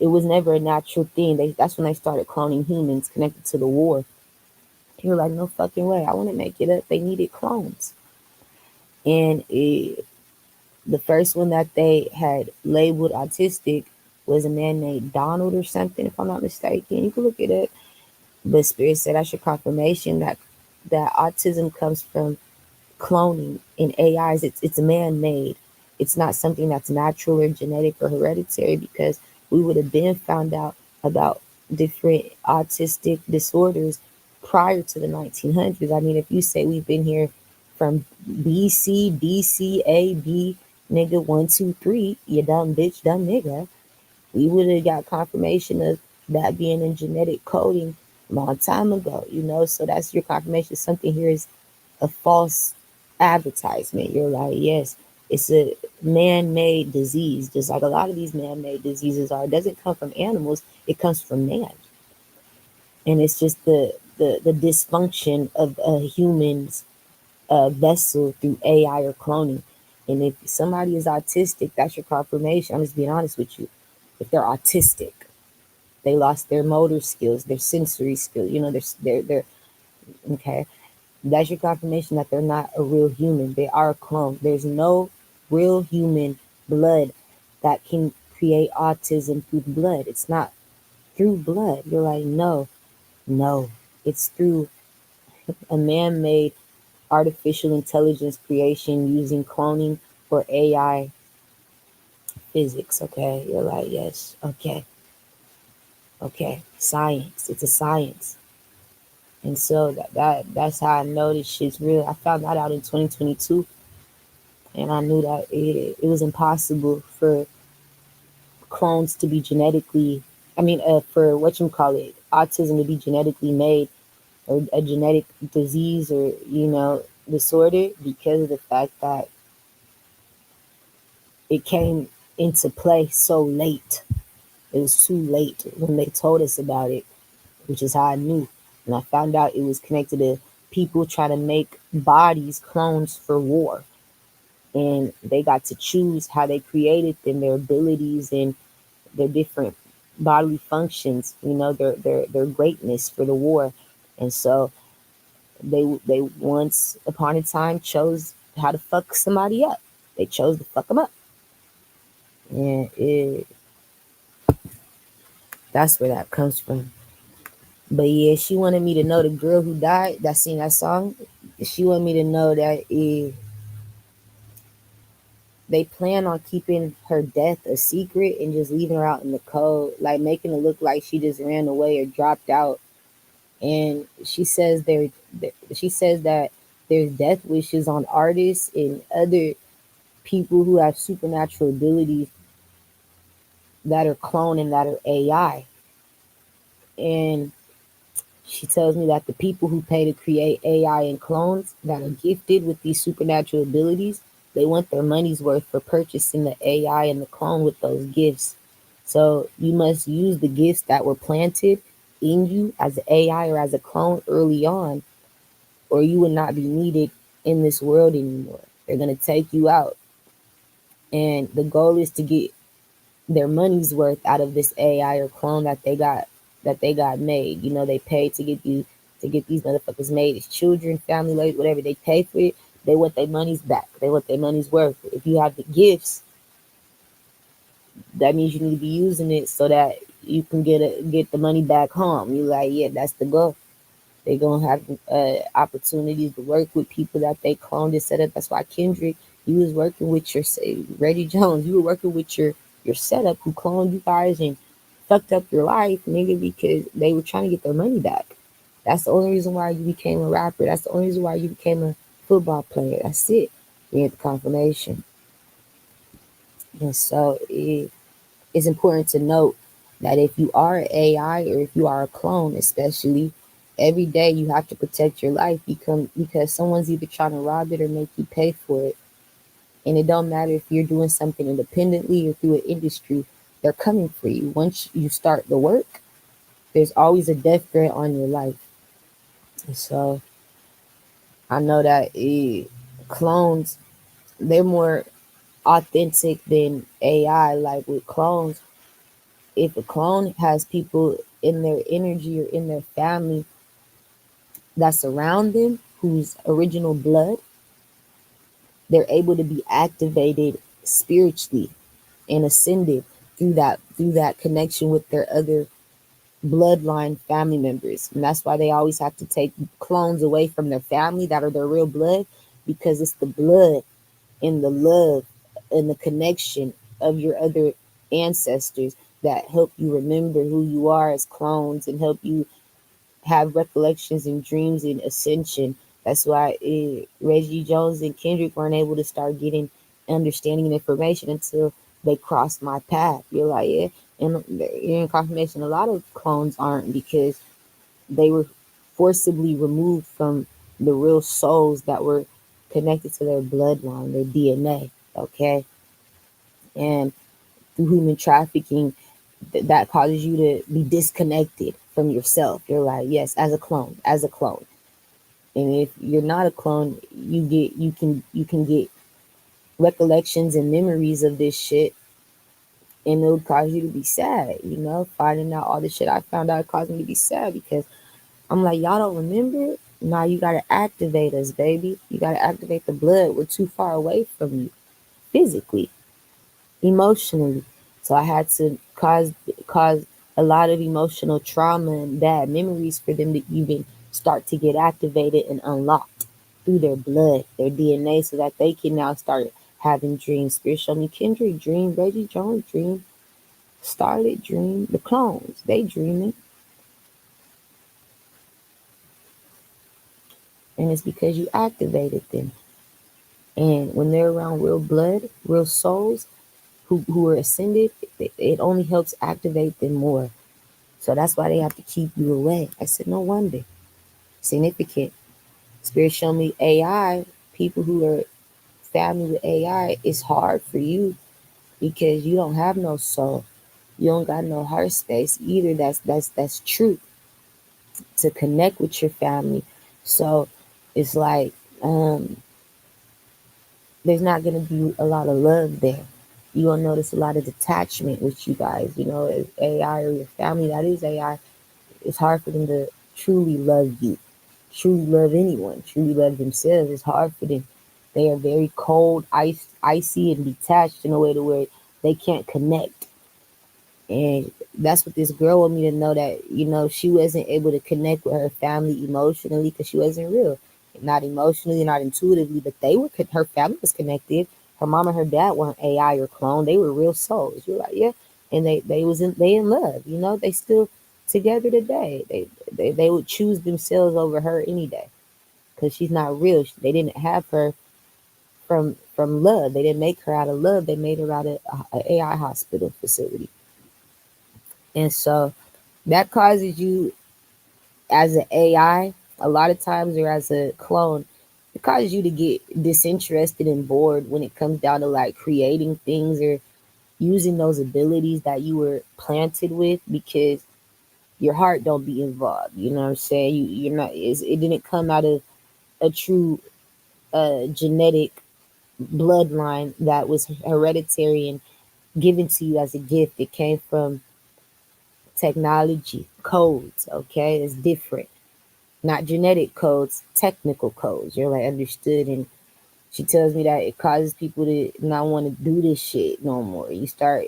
was never a natural thing. That's when they started cloning humans connected to the war. They were like, no fucking way. I want to make it up. They needed clones. And the first one that they had labeled autistic was a man named Donald or something, if I'm not mistaken. You can look it up. But Spirit said that's your confirmation that autism comes from cloning in AIs. It's man-made. It's not something that's natural or genetic or hereditary, because we would have been found out about different autistic disorders prior to the 1900s. I mean, if you say we've been here from BC, BC, A, B, nigga, 1, 2, 3, you dumb bitch, dumb nigga, we would have got confirmation of that being in genetic coding a long time ago. So that's your confirmation. Something here is a false advertisement. You're like, yes, it's a man-made disease, just like a lot of these man-made diseases are. It doesn't come from animals, it comes from man. And it's just the dysfunction of a human's vessel through AI or cloning. And if somebody is autistic, that's your confirmation. I'm just being honest with you. If they're autistic, they lost their motor skills, their sensory skills, they're okay. That's your confirmation that they're not a real human. They are a clone. There's no real human blood that can create autism through blood. It's not through blood. You're like, no, no. It's through a man-made artificial intelligence creation using cloning or AI physics. Okay. You're like, yes. Okay. Okay. Science. It's a science. And so that's how I know this shit's real. I found that out in 2022, and I knew that it was impossible for clones to be genetically, for autism to be genetically made, or a genetic disease, or disorder, because of the fact that it came into play so late. It was too late when they told us about it. which is how I knew. And I found out it was connected to people trying to make bodies clones for war. And they got to choose how they created them, their abilities and their different bodily functions, their greatness for the war. And so they once upon a time chose how to fuck somebody up. They chose to fuck them up. And that's where that comes from. But yeah, she wanted me to know the girl who died that sing that song. She wanted me to know that they plan on keeping her death a secret and just leaving her out in the cold, like making it look like she just ran away or dropped out. And she says that there's death wishes on artists and other people who have supernatural abilities that are cloned and that are AI. And she tells me that the people who pay to create AI and clones that are gifted with these supernatural abilities, they want their money's worth for purchasing the AI and the clone with those gifts. So you must use the gifts that were planted in you as an AI or as a clone early on, or you would not be needed in this world anymore. They're going to take you out. And the goal is to get their money's worth out of this AI or clone that they got made. They paid to get these motherfuckers made as children, family, like whatever. They pay for it. They want their money's back. They want their money's worth. If you have the gifts, that means you need to be using it so that you can get the money back home. You like, yeah, that's the goal. They gonna have opportunities to work with people that they cloned and set up. That's why Kendrick, you was working with your Reggie Jones, you were working with your setup who cloned you guys and fucked up your life, nigga, because they were trying to get their money back. That's the only reason why you became a rapper. That's the only reason why you became a football player. That's it. You get the confirmation. And so it's important to note that if you are an AI or if you are a clone, especially, every day you have to protect your life because someone's either trying to rob it or make you pay for it. And it don't matter if you're doing something independently or through an industry, they're coming for you. Once you start the work, there's always a death threat on your life. And so I know that clones, they're more authentic than AI. Like with clones, if a clone has people in their energy or in their family that's around them whose original blood, they're able to be activated spiritually and ascended through that connection with their other bloodline family members. And that's why they always have to take clones away from their family that are their real blood, because it's the blood and the love and the connection of your other ancestors that help you remember who you are as clones and help you have recollections and dreams and ascension. That's why Reggie Jones and Kendrick weren't able to start getting understanding and information until they crossed my path. You're like, yeah. And in confirmation, a lot of clones aren't, because they were forcibly removed from the real souls that were connected to their bloodline, their DNA. Okay. And through human trafficking, that causes you to be disconnected from yourself. You're like, yes, as a clone. And if you're not a clone, you can get recollections and memories of this shit, and it'll cause you to be sad. Finding out all the shit I found out caused me to be sad, because I'm like, y'all don't remember? Nah, you gotta activate us, baby. You gotta activate the blood. We're too far away from you physically, emotionally. So I had to cause a lot of emotional trauma and bad memories for them to even start to get activated and unlocked through their blood, their DNA, so that they can now start having dreams. Spirit showed me Kendrick dream, Reggie Jones dream, started dream, the clones, they dreaming. And it's because you activated them. And when they're around real blood, real souls who are ascended, it only helps activate them more. So that's why they have to keep you away. I said, no wonder. Significant. Spirit show me AI, people who are family with AI, it's hard for you because you don't have no soul. You don't got no heart space either. That's true. to connect with your family. So it's like there's not going to be a lot of love there. You're going to notice a lot of detachment with you guys. You know, as AI or your family that is AI, it's hard for them to truly love you, truly love anyone, truly love themselves. It's hard for them. They are very cold, icy, and detached in a way to where they can't connect. And that's what this girl wanted me to know, that, you know, she wasn't able to connect with her family emotionally because she wasn't real. Not emotionally, not intuitively, but they were, her family was connected. Her mom and her dad weren't AI or clone. They were real souls. You're like, yeah. And they in love, you know, they still together today. They would choose themselves over her any day because she's not real. They didn't have her from love. They didn't make her out of love. They made her out of a AI hospital facility. And so that causes you, as an AI, a lot of times, or as a clone, it causes you to get disinterested and bored when it comes down to like creating things or using those abilities that you were planted with, because your heart don't be involved. You know what I'm saying? You're not. It didn't come out of a true genetic bloodline that was hereditary and given to you as a gift. It came from technology codes. Okay, it's different. Not genetic codes, technical codes. You're like understood. And she tells me that it causes people to not want to do this shit no more. You start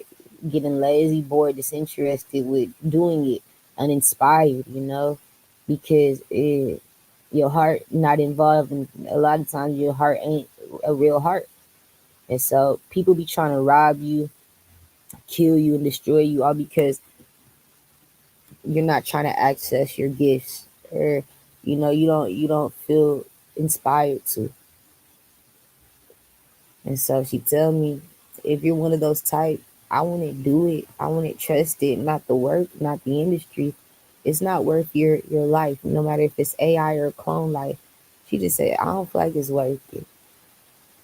getting lazy, bored, disinterested with doing it, uninspired, you know, because your heart not involved, and a lot of times your heart ain't a real heart. And so people be trying to rob you, kill you, and destroy you, all because you're not trying to access your gifts, or you don't feel inspired to. And so she tell me, if you're one of those type, I wouldn't do it. I wouldn't trust it. Not the work, not the industry. It's not worth your life, no matter if it's AI or a clone life. She just said, I don't feel like it's worth it.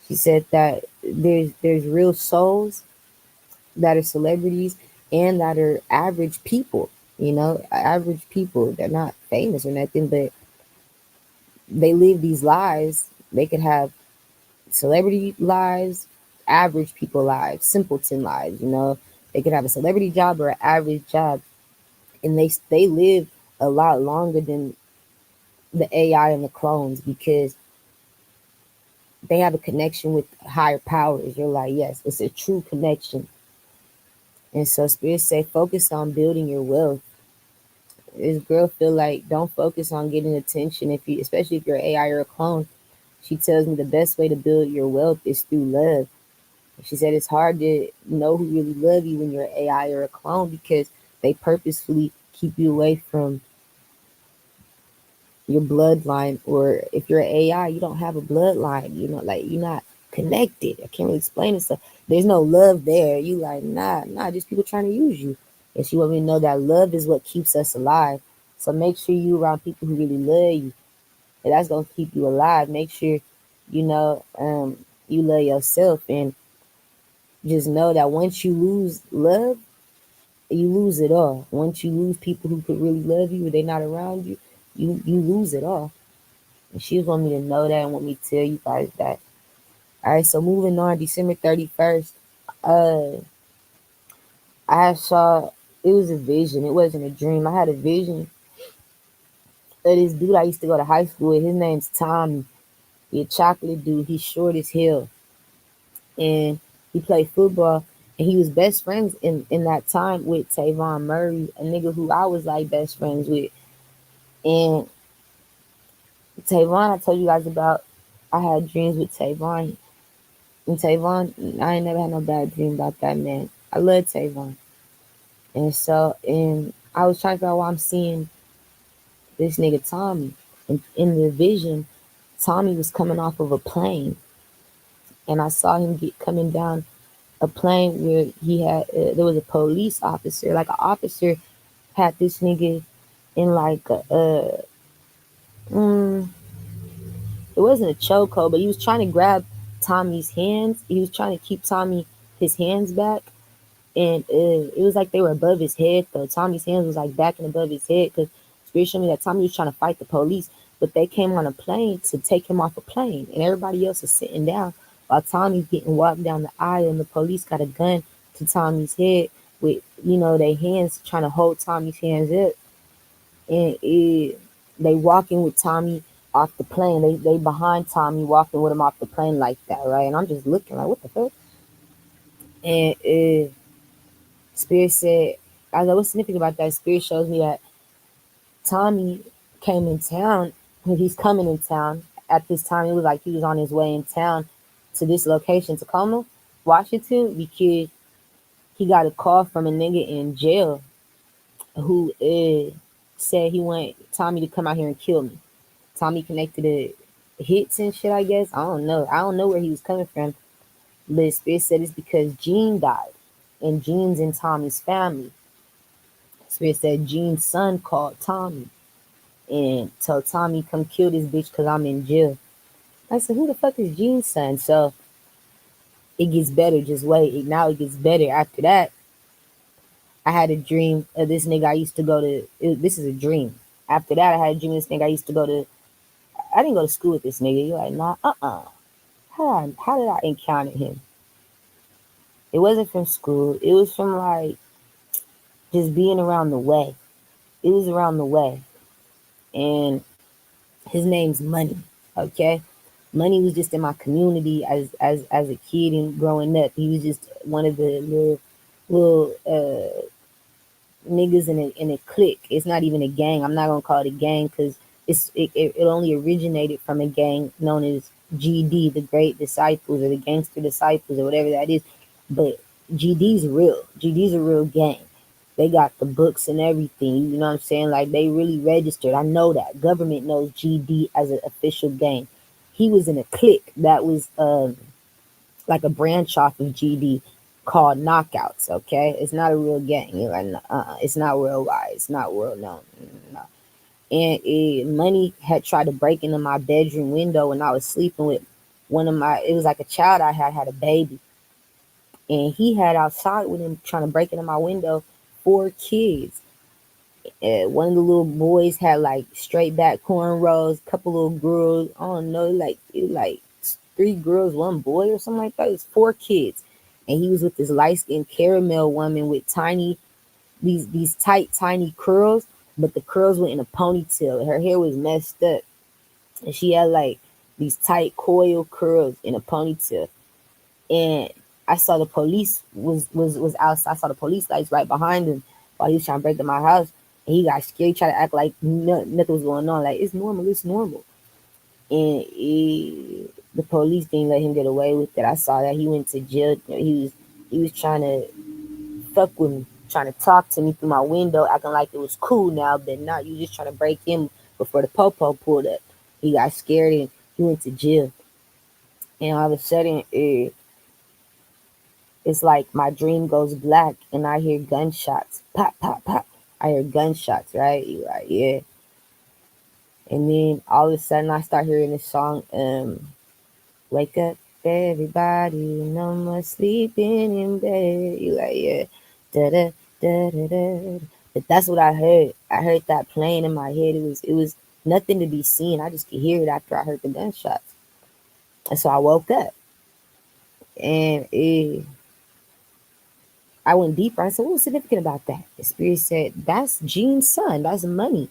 She said that there's real souls that are celebrities and that are average people, average people. They're not famous or nothing, but they live these lives. They could have celebrity lives, average people lives, simpleton lives. They could have a celebrity job or an average job, and they live a lot longer than the AI and the clones, because they have a connection with higher powers. You're like, yes, it's a true connection. And so spirits say, focus on building your wealth. This girl feel like, don't focus on getting attention, especially if you're AI or a clone. She tells me the best way to build your wealth is through love. She said it's hard to know who really love you when you're an AI or a clone, because they purposefully keep you away from your bloodline. Or if you're an AI, you don't have a bloodline. Like, you're not connected. I can't really explain it. So there's no love there. You like, nah, just people trying to use you. And she want me to know that love is what keeps us alive. So make sure you around people who really love you, and that's gonna keep you alive. Make sure you love yourself, and just know that once you lose love, you lose it all. Once you lose people who could really love you, or they not around you, you lose it all. And she just want me to know that and want me to tell you guys that. All right, so moving on, December 31st, I saw, it was a vision. It wasn't a dream. I had a vision of this dude I used to go to high school with. His name's Tommy. He a chocolate dude. He's short as hell. And he played football. And he was best friends in that time with Tavon Murray, a nigga who I was like best friends with. And Tavon, I told you guys about, I had dreams with Tavon. And Tavon, I ain't never had no bad dream about that man. I love Tavon. And I was trying to figure out why I'm seeing this nigga Tommy. And in the vision, Tommy was coming off of a plane. And I saw him coming down a plane where there was a police officer. Like, an officer had this nigga in like it wasn't a chokehold, but he was trying to grab Tommy's hands. He was trying to keep his hands back, and it was like they were above his head though. Tommy's hands was like back and above his head, because Spirit showed me that Tommy was trying to fight the police, but they came on a plane to take him off a plane, and everybody else is sitting down while Tommy's getting walked down the aisle, and the police got a gun to Tommy's head with, their hands trying to hold Tommy's hands up, and they walking with Tommy off the plane. They behind Tommy, walking with him off the plane like that, right? And I'm just looking like, what the fuck? And Spirit said, I know what's significant about that. Spirit shows me that Tommy came in town. When he's coming in town at this time, it was like he was on his way in town to this location, Tacoma, Washington, because he got a call from a nigga in jail who said he wanted Tommy to come out here and kill me. Tommy connected to hits and shit, I guess. I don't know. I don't know where he was coming from. But Spirit said it's because Gene died. And Gene's in Tommy's family. Spirit said Gene's son called Tommy and told Tommy, come kill this bitch because I'm in jail. I said, who the fuck is Gene's son? So it gets better. Just wait. Now it gets better. After that, I had a dream of this nigga I used to go to. This is a dream. After that, I had a dream of this nigga I used to go to. I didn't go to school with this nigga. You're like, nah, How did I encounter him? It wasn't from school. It was from like just being around the way. It was around the way. And his name's Money. Okay? Money was just in my community as a kid and growing up. He was just one of the little niggas in a clique. It's not even a gang. I'm not gonna call it a gang because it only originated from a gang known as GD, the Great Disciples, or the Gangster Disciples, or whatever that is. But GD's real. GD's a real gang. They got the books and everything. You know what I'm saying? Like, they really registered. I know that. Government knows GD as an official gang. He was in a clique that was like a branch off of GD called Knockouts, okay? It's not a real gang. You're like, it's not worldwide. It's not world known. No. And Money had tried to break into my bedroom window when I was sleeping with it was like a child I had a baby. And he had outside with him trying to break into my window 4 kids. One of the little boys had like straight back cornrows, couple little girls. I don't know, like 3 girls, 1 boy or something like that. It was 4 kids. And he was with this light-skinned caramel woman with these tight, tiny curls, but the curls went in a ponytail. Her hair was messed up. And she had like these tight coil curls in a ponytail. And I saw the police was outside. I saw the police lights right behind him while he was trying to break into my house. And he got scared. He tried to act like nothing was going on. Like, it's normal. And the police didn't let him get away with it. I saw that he went to jail. He was trying to fuck with me, trying to talk to me through my window, acting like it was cool now, but not. You just trying to break him before the popo pulled up. He got scared and he went to jail. And all of a sudden, it's like my dream goes black and I hear gunshots. Pop, pop, pop. I hear gunshots, right? You're like, yeah. And then all of a sudden I start hearing this song, wake up everybody, no more sleeping in bed. You're like, yeah. Da da da da da. But that's what I heard. I heard that playing in my head. It was nothing to be seen. I just could hear it after I heard the gunshots. And so I woke up. And I went deeper. I said, what was significant about that? The Spirit said, that's Gene's son. That's Money.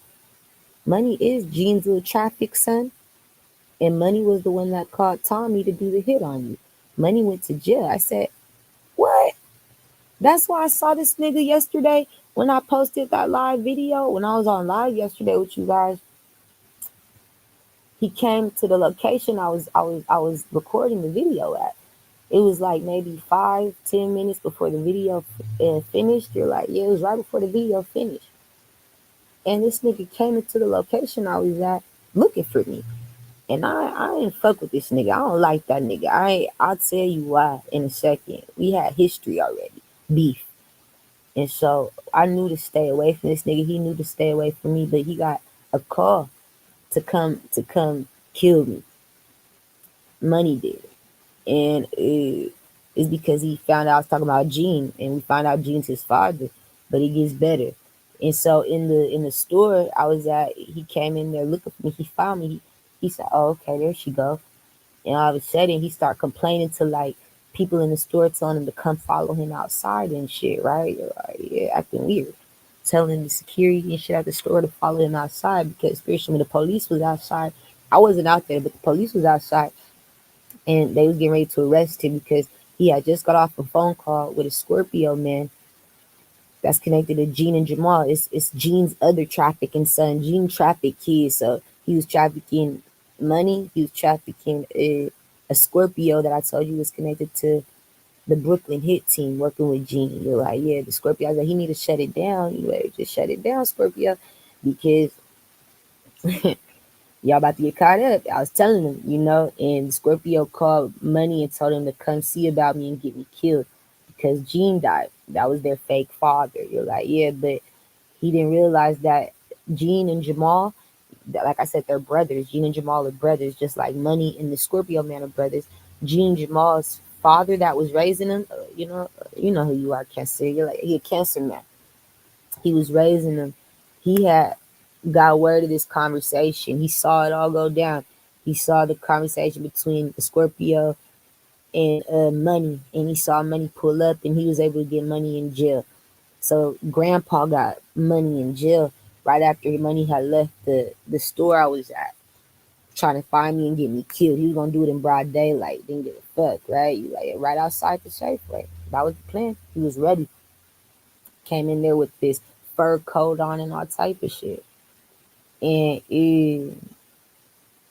Money is Gene's little traffic son. And Money was the one that called Tommy to do the hit on you. Money went to jail. I said, what? That's why I saw this nigga yesterday when I posted that live video. When I was on live yesterday with you guys, he came to the location I was recording the video at. It was like maybe 5-10 minutes before the video finished. You're like, yeah, it was right before the video finished. And this nigga came into the location I was at looking for me. And I didn't fuck with this nigga. I don't like that nigga. I'll tell you why in a second. We had history already. Beef. And so I knew to stay away from this nigga. He knew to stay away from me. But he got a call to come kill me. Money did. And it's because he found out I was talking about Gene, and we found out Gene's his father. But it gets better. And so in the store I was at, he came in there looking for me. He found me. He said, "Oh, okay, there she go." And all of a sudden, he started complaining to like people in the store, telling him to come follow him outside and shit. Right? You're like, yeah, acting weird, telling the security and shit at the store to follow him outside because, especially when the police was outside. I wasn't out there, but the police was outside, and they was getting ready to arrest him because he had just got off a phone call with a Scorpio man that's connected to Gene and Jamal. It's Gene's other trafficking son. Gene trafficked kids, so he was trafficking money. He was trafficking a Scorpio that I told you was connected to the Brooklyn Hit team, working with Gene. You're like, yeah, the Scorpio. I was like, he need to shut it down. You better just shut it down, Scorpio, because y'all about to get caught up. I was telling him, and Scorpio called Money and told him to come see about me and get me killed because Gene died. That was their fake father. You're like, yeah, but he didn't realize that Gene and Jamal, like I said, they're brothers. Gene and Jamal are brothers, just like Money and the Scorpio man are brothers. Gene Jamal's father that was raising him, you know who you are, Cancer. You're like, he a Cancer man. He was raising him. He had got word of this conversation. He saw it all go down. He saw the conversation between the Scorpio and Money, and he saw Money pull up, and he was able to get Money in jail. So Grandpa got Money in jail right after Money had left the store I was at, trying to find me and get me killed. He was gonna do it in broad daylight. Didn't give a fuck, right? You like right outside the Safeway. That was the plan. He was ready. Came in there with this fur coat on and all type of shit. And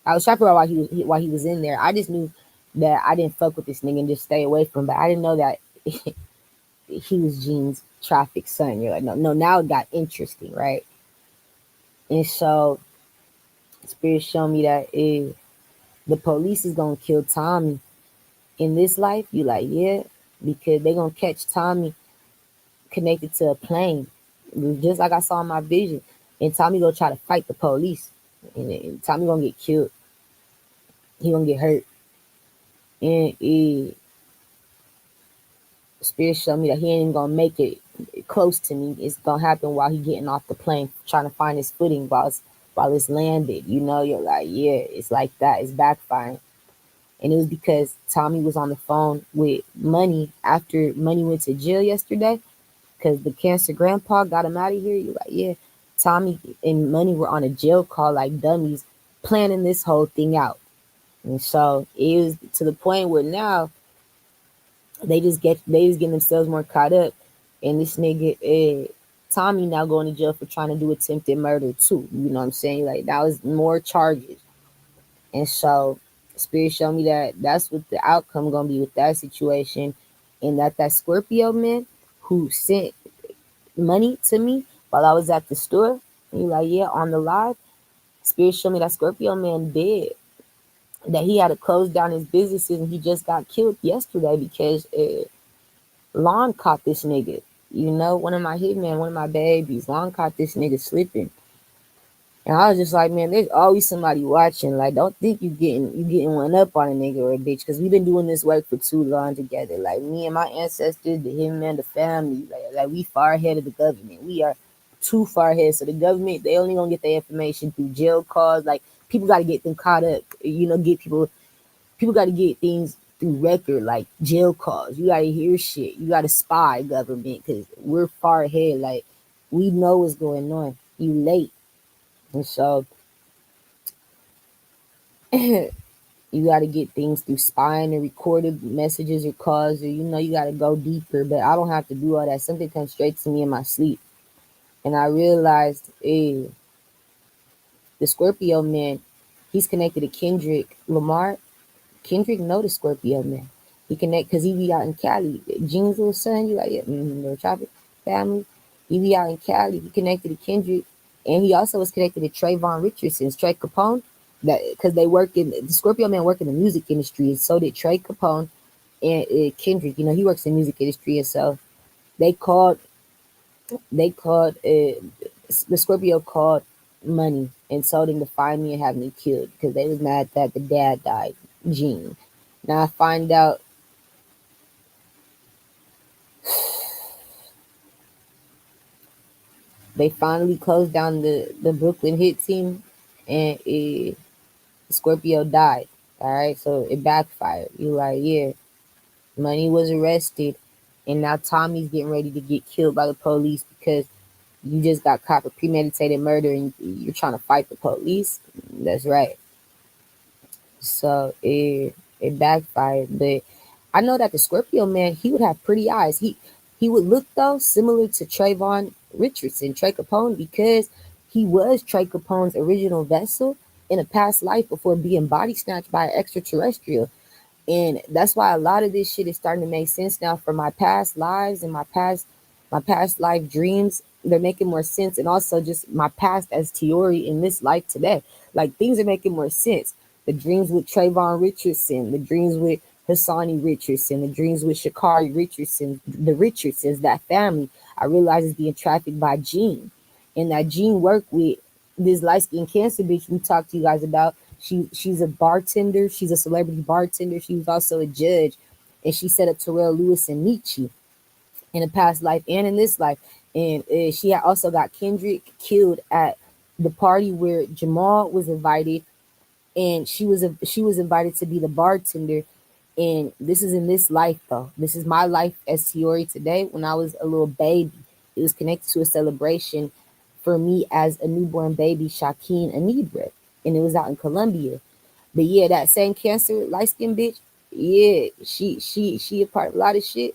I was trying to figure out why he was in there. I just knew that I didn't fuck with this nigga and just stay away from him. But I didn't know that he was Gene's traffic son. You're like, no. Now it got interesting, right? And so Spirit showed me that the police is gonna kill Tommy in this life. You like, yeah, because they gonna catch Tommy connected to a plane, just like I saw in my vision. And Tommy gonna try to fight the police, and Tommy gonna get killed. He gonna get hurt. And Spirit showed me that he ain't gonna make it close to me. It's gonna happen while he getting off the plane, trying to find his footing while it's landed. You're like, yeah, it's like that. It's backfiring. And it was because Tommy was on the phone with Money after Money went to jail yesterday, because the Cancer grandpa got him out of here. You're like, yeah, Tommy and Money were on a jail call like dummies, planning this whole thing out. And so it was to the point where now they just getting themselves more caught up. And this nigga Tommy now going to jail for trying to do attempted murder too. You know what I'm saying? Like, that was more charges. And so Spirit showed me that that's what the outcome gonna be with that situation. And that Scorpio man who sent money to me while I was at the store, and you like, yeah, on the live, Spirit showed me that Scorpio man dead. That he had to close down his businesses, and he just got killed yesterday because Lon caught this nigga. One of my hitmen, one of my babies, Lon caught this nigga slipping. And I was just like, man, there's always somebody watching. Like, don't think you getting one up on a nigga or a bitch, because we've been doing this work for too long together. Like, me and my ancestors, the hitman, the family, like we far ahead of the government. We are too far ahead. So the government, they only gonna get their information through jail calls. Like, people got to get them caught up. Get people got to get things through record, like jail calls. You got to hear shit. You got to spy government, because we're far ahead. Like, we know what's going on. You late. And so you got to get things through spying and recorded messages or calls, or you got to go deeper. But I don't have to do all that. Something comes straight to me in my sleep. And I realized the Scorpio man, he's connected to Kendrick Lamar. Kendrick know the Scorpio man. He connect because he be out in Cali. Gene's little son, you like, yeah, the traffic family. He be out in Cali. He connected to Kendrick, and he also was connected to Trayvon Richardson's Trey Capone. That because they work in the Scorpio man work in the music industry, and so did Trey Capone and Kendrick. He works in the music industry, and so they called the Scorpio called Money and told him to find me and have me killed because they was mad that the dad died, Gene. Now I find out They finally closed down the Brooklyn hit team, and Scorpio died. All right, so it backfired. You like, yeah, Money was arrested, and now Tommy's getting ready to get killed by the police because you just got caught for premeditated murder and you're trying to fight the police. That's right. So it backfired, but I know that the Scorpio man, he would have pretty eyes. He would look though similar to Trayvon Richardson, Trey Capone, because he was Trey Capone's original vessel in a past life before being body snatched by an extraterrestrial. And that's why a lot of this shit is starting to make sense now for my past lives and my past life dreams. They're making more sense, and also just my past as Tiori in this life today. Like things are making more sense. The dreams with Trayvon Richardson, the dreams with Hassani Richardson, the dreams with Shakari Richardson, the Richardsons, that family, I realize is being trafficked by Gene. And that Gene worked with this light skinned cancer bitch we talked to you guys about. She's a bartender. She's a celebrity bartender. She was also a judge, and she set up Terrell Lewis and Nietzsche in a past life and in this life. And she had also got Kendrick killed at the party where Jamal was invited, and she was invited to be the bartender. And this is in this life though. This is my life as Tiori today. When I was a little baby, it was connected to a celebration for me as a newborn baby, Shakeen Anibra, and it was out in Colombia. But yeah, that same cancer light skinned bitch, yeah, she a part of a lot of shit,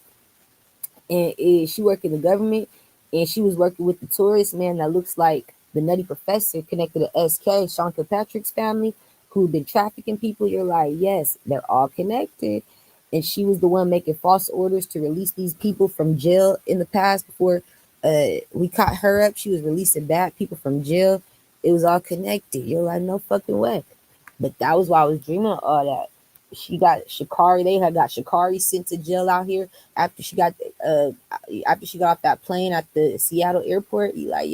and she worked in the government, and she was working with the tourist man that looks like the Nutty Professor connected to SK, Sean Kilpatrick's family, who've been trafficking people. You're like, yes, they're all connected. And she was the one making false orders to release these people from jail in the past before we caught her up. She was releasing bad people from jail. It was all connected. You're like, no fucking way. But that was why I was dreaming of all that. She got Shakari. They had got Shakari sent to jail out here after she got off that plane at the Seattle airport. You like,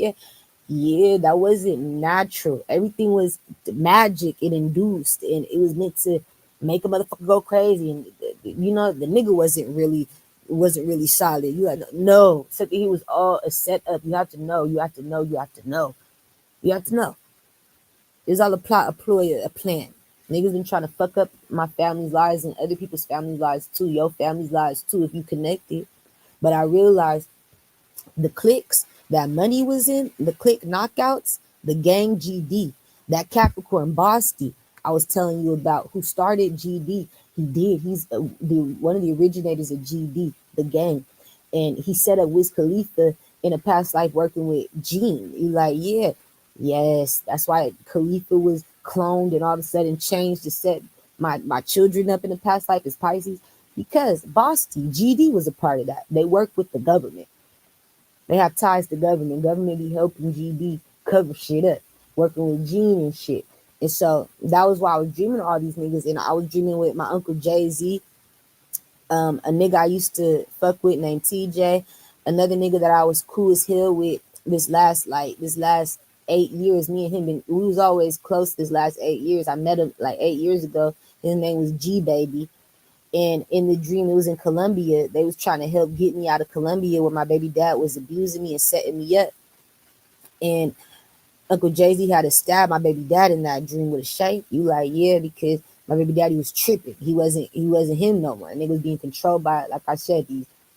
yeah, that wasn't natural. Everything was magic and induced, and it was meant to make a motherfucker go crazy. And you know, the nigga wasn't really solid. You like, no, so he was all a setup. You have to know. You have to know. You have to know. You have to know. It's all a plot, a ploy, a plan. Niggas been trying to fuck up my family's lives and other people's family's lives too, your family's lives too, if you connected. But I realized the clicks that money was in, the click knockouts, the gang GD, that Capricorn Bosty I was telling you about, who started GD. He did. He's one of the originators of GD, the gang, and he set up Wiz Khalifa in a past life working with Gene. You like, yeah, yes, that's why Khalifa was cloned and all of a sudden changed to set my children up in the past life as Pisces, because Bosty GD was a part of that. They worked with the government. They have ties to government. Government be helping GD cover shit up, working with Gene and shit. And so that was why I was dreaming of all these niggas. And I was dreaming with my uncle Jay-Z, a nigga I used to fuck with named TJ, another nigga that I was cool as hell with this last 8 years. Me and him we was always close this last 8 years. I met him like 8 years ago. His name was G Baby. And in the dream, it was in Colombia. They was trying to help get me out of Colombia where my baby dad was abusing me and setting me up. And Uncle Jay-Z had to stab my baby dad in that dream with a shape. You like, yeah, because my baby daddy was tripping. He wasn't him no more. And they was being controlled by, like I said,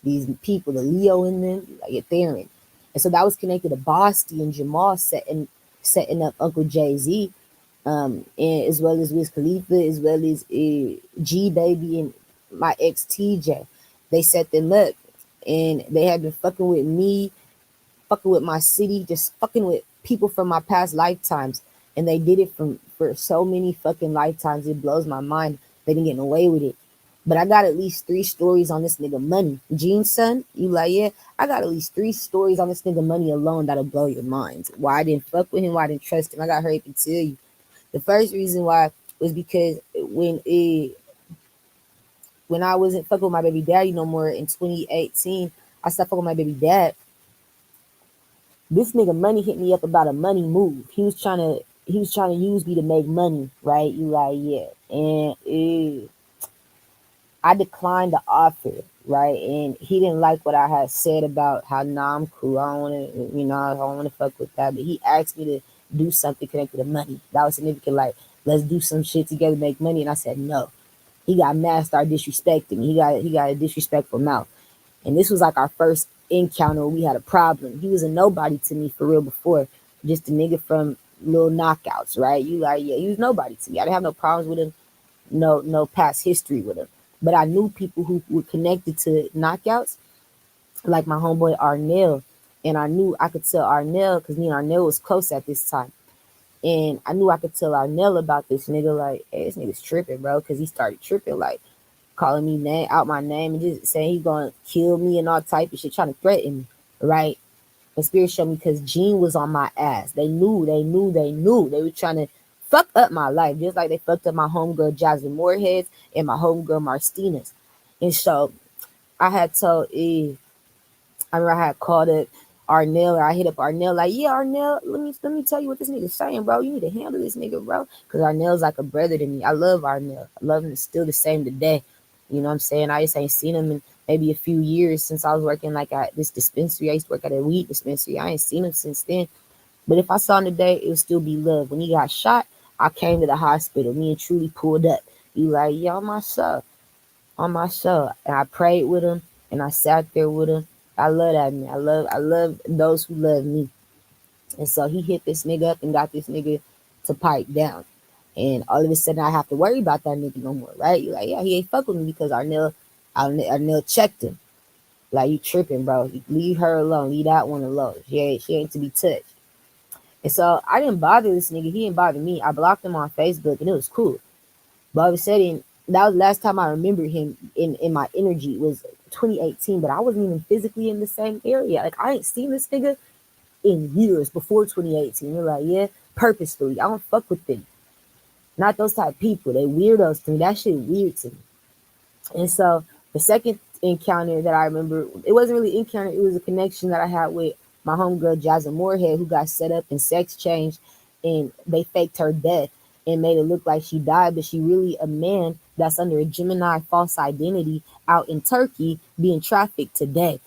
these people, the Leo in them, like Ethereum. And so that was connected to Bosty and Jamal setting up Uncle Jay-Z, and as well as Wiz Khalifa, as well as G Baby and my ex TJ. They set them up, and they had been fucking with me, fucking with my city, just fucking with people from my past lifetimes. And they did it for so many fucking lifetimes. It blows my mind. They been getting away with it. But I got at least 3 stories on this nigga Money. Gene's son, you like, yeah, I got at least 3 stories on this nigga Money alone that'll blow your minds. Why I didn't fuck with him, why I didn't trust him. I got hurt to tell you. The first reason why was because when I wasn't fucking with my baby daddy no more in 2018, I stopped fucking with my baby dad. This nigga Money hit me up about a money move. He was trying to use me to make money, right? You like, yeah. And I declined the offer. right? And he didn't like what I had said about how nah, I'm cool. I don't want to, I don't want to fuck with that. But he asked me to do something connected to money. That was significant. Like, let's do some shit together, make money. And I said no. He got mad, started disrespecting me. He got a disrespectful mouth. And this was like our first encounter where we had a problem. He was a nobody to me for real before. Just a nigga from little knockouts, right? You like, yeah, he was nobody to me. I didn't have no problems with him, no past history with him. But I knew people who were connected to knockouts, like my homeboy Arnell. And I knew I could tell Arnell, because me and Arnell was close at this time. And I knew I could tell Arnell about this nigga, like, hey, this nigga's tripping, bro. Because he started tripping, like, calling me out my name and just saying he gonna kill me and all type of shit, trying to threaten me, right? The spirit showed me because Gene was on my ass. They knew. They were trying to fuck up my life, just like they fucked up my homegirl Jasmine Moorhead's and my homegirl Marstina's. And so I had told I remember I had called up Arnell, or I hit up Arnell like, yeah, Arnell, let me tell you what this nigga's saying, bro. You need to handle this nigga, bro. Because Arnell's like a brother to me. I love Arnell. I love him still the same today. You know what I'm saying? I just ain't seen him in maybe a few years since I was working like at this dispensary. I used to work at a weed dispensary. I ain't seen him since then. But if I saw him today, it would still be love. When he got shot, I came to the hospital. Me and Truly pulled up. He like, yeah, on my show. And I prayed with him and I sat there with him. I love that man. I love those who love me. And so he hit this nigga up and got this nigga to pipe down. And all of a sudden I have to worry about that nigga no more, right? You're like, yeah, he ain't fuck with me because Arnell checked him. Like, you tripping, bro. Leave her alone. Leave that one alone. She ain't to be touched. And so I didn't bother this nigga. He didn't bother me. I blocked him on Facebook and it was cool. But all of a sudden, that was the last time I remember him in my energy. It was 2018, but I wasn't even physically in the same area. Like, I ain't seen this nigga in years before 2018. You're like, yeah, purposefully. I don't fuck with them. Not those type of people. They weirdos to me. That shit weird to me. And so the second encounter that I remember, it wasn't really an encounter, it was a connection that I had with my homegirl Jasmine Moorhead, who got set up and sex changed, and they faked her death and made it look like she died, but she really a man that's under a Gemini false identity out in Turkey being trafficked today.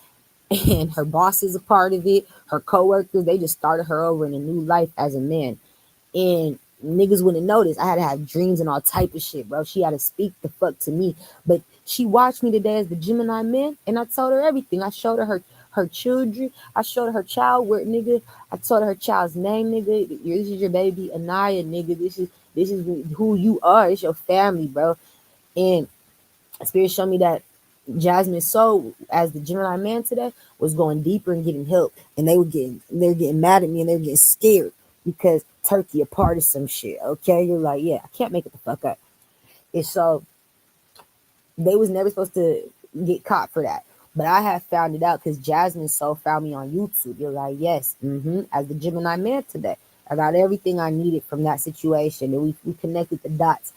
And her boss is a part of it. Her coworkers, they just started her over in a new life as a man. And niggas wouldn't notice. I had to have dreams and all type of shit, bro. She had to speak the fuck to me. But she watched me today as the Gemini man, and I told her everything. I showed her children. I showed her child word, nigga. I told her child's name, nigga. This is your baby, Anaya, nigga. This is who you are. It's your family, bro. And Spirit showed me that Jasmine's soul, as the Gemini man today, was going deeper and getting help. And they're getting mad at me and they're getting scared because Turkey a part of some shit. Okay, you're like, yeah, I can't make it the fuck up. And so they was never supposed to get caught for that. But I have found it out because Jasmine's soul found me on YouTube. You're like, yes, as the Gemini man today. I got everything I needed from that situation. And we connected the dots.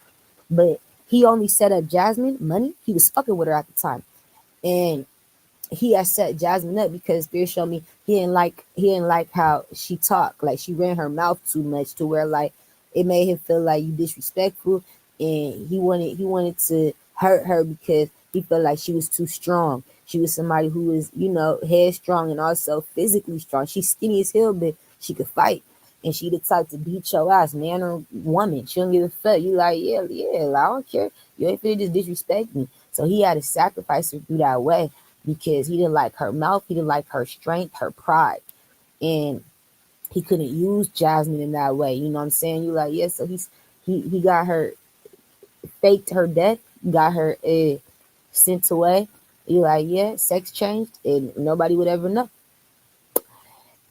But he only set up Jasmine money. He was fucking with her at the time. And he had set Jasmine up because Spirit showed me he didn't like how she talked. Like, she ran her mouth too much to where, like, it made him feel like you disrespectful, and he wanted to hurt her because he felt like she was too strong. She was somebody who was, headstrong and also physically strong. She's skinny as hell, but she could fight. And she the type to beat your ass, man or woman. She don't give a fuck. You like, yeah, I don't care. You ain't finna just disrespect me. So he had to sacrifice her through that way because he didn't like her mouth. He didn't like her strength, her pride. And he couldn't use Jasmine in that way. You know what I'm saying? You like, yeah, so he got her, faked her death, got her sent away. You like, yeah, sex changed, and nobody would ever know.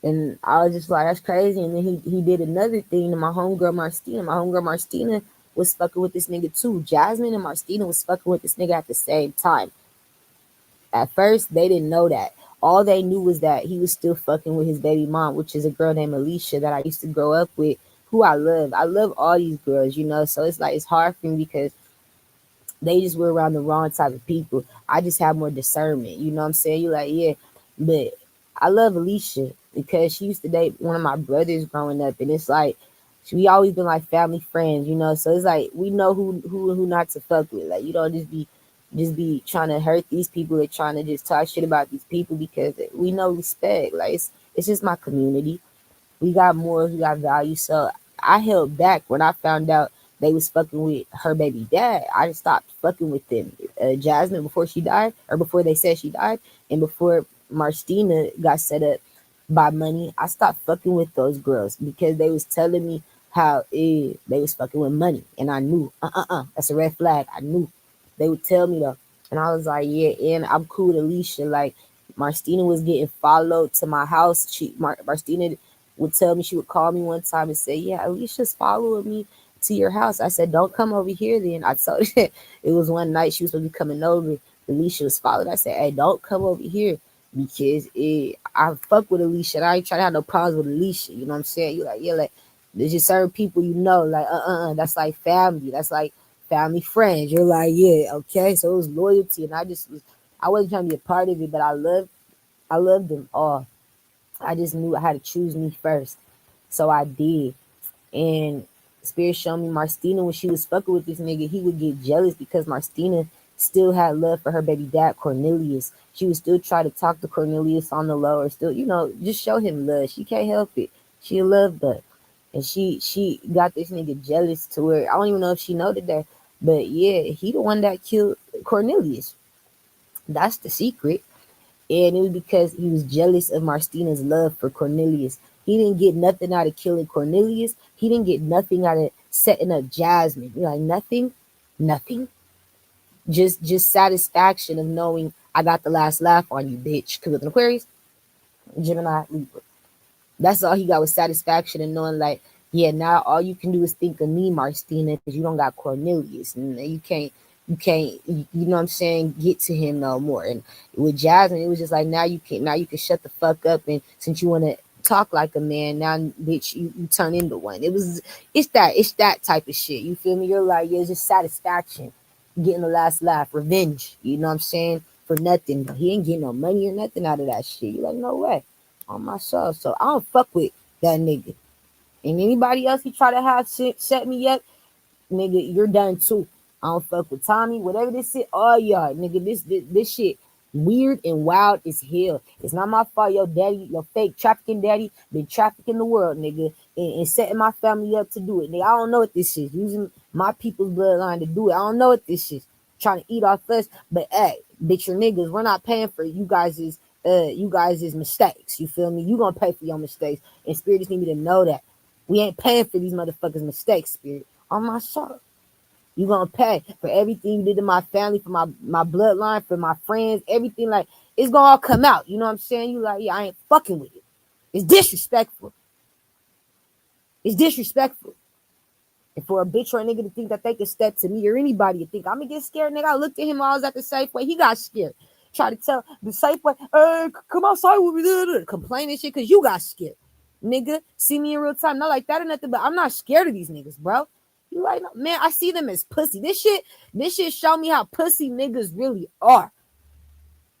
And I was just like, that's crazy. And then he did another thing to my homegirl Martina. My homegirl Martina was fucking with this nigga too. Jasmine and Martina was fucking with this nigga at the same time. At first, they didn't know that. All they knew was that he was still fucking with his baby mom, which is a girl named Alicia that I used to grow up with, who I love. I love all these girls, So it's like, it's hard for me because they just were around the wrong type of people. I just have more discernment. You know what I'm saying? You like, yeah. But I love Alicia because she used to date one of my brothers growing up. And it's like, we always been like family friends, So it's like, we know who not to fuck with. Like, you don't just be just be trying to hurt these people or trying to just talk shit about these people because we know respect. Like it's just my community. We got morals, we got values. So I held back when I found out they was fucking with her baby dad. I just stopped fucking with them. Jasmine, before she died, or before they said she died, and before Martina got set up by money, I stopped fucking with those girls because they was telling me how they was fucking with money, and I knew, that's a red flag. I knew. They would tell me though, and I was like, yeah, and I'm cool with Alicia. Like Martina was getting followed to my house. Martina would tell me, she would call me one time and say, yeah, Alicia's following me to your house. I said, don't come over here then. I told her, it was one night she was supposed to be coming over. Alicia was followed. I said, hey, don't come over here because I fuck with Alicia. And I ain't trying to have no problems with Alicia. You know what I'm saying? You like, yeah, like, there's just certain people you know, like, that's like family. That's like family friends. You're like, yeah, okay. So it was loyalty. And I wasn't trying to be a part of it, but I loved them all. I just knew I had to choose me first. So I did. And Spirit showed me Martina, when she was fucking with this nigga, he would get jealous because Martina still had love for her baby dad, Cornelius. She would still try to talk to Cornelius on the low, or still, just show him love. She can't help it. She loved that. And she got this nigga jealous to where I don't even know if she noted that. But yeah, he the one that killed Cornelius. That's the secret. And it was because he was jealous of Martina's love for Cornelius. He didn't get nothing out of killing Cornelius. He didn't get nothing out of setting up Jasmine. You're like, nothing. Just satisfaction of knowing I got the last laugh on you, bitch. Because with an Aquarius, Gemini, Libra. That's all he got, was satisfaction and knowing, like, yeah, now all you can do is think of me, Martina, because you don't got Cornelius, and you know what I'm saying, get to him no more. And with Jasmine, it was just like, now you can shut the fuck up, and since you want to talk like a man, now bitch, you turn into one. It's that type of shit. You feel me? You're like, yeah, it's just satisfaction, getting the last laugh, revenge. You know what I'm saying? For nothing. But he ain't getting no money or nothing out of that shit. You're like, no way. On myself. So I don't fuck with that nigga. And anybody else he try to have shit set me up, nigga, you're done too. I don't fuck with Tommy. Whatever this shit, all y'all, nigga, this shit weird and wild as hell. It's not my fault. Your daddy, your fake trafficking daddy, been trafficking the world, nigga, and setting my family up to do it. Nigga, I don't know what this is. Using my people's bloodline to do it. I don't know what this is. Trying to eat off us, but hey, bitch, your niggas, we're not paying for you guys' mistakes. You feel me? You gonna pay for your mistakes. And Spirit just need me to know that. We ain't paying for these motherfuckers' mistakes, Spirit. On my soul. You gonna pay for everything you did to my family, for my bloodline, for my friends, everything. Like, it's gonna all come out. You know what I'm saying? You like, yeah, I ain't fucking with it. It's disrespectful. It's disrespectful. And for a bitch or a nigga to think that they can step to me or anybody to think I'm gonna get scared, nigga. I looked at him while I was at the Safeway. He got scared. Try to tell the Safeway, come outside with me, complaining shit because you got scared. Nigga, see me in real time. Not like that or nothing, but I'm not scared of these niggas, bro. You like, man, I see them as pussy. This shit show me how pussy niggas really are.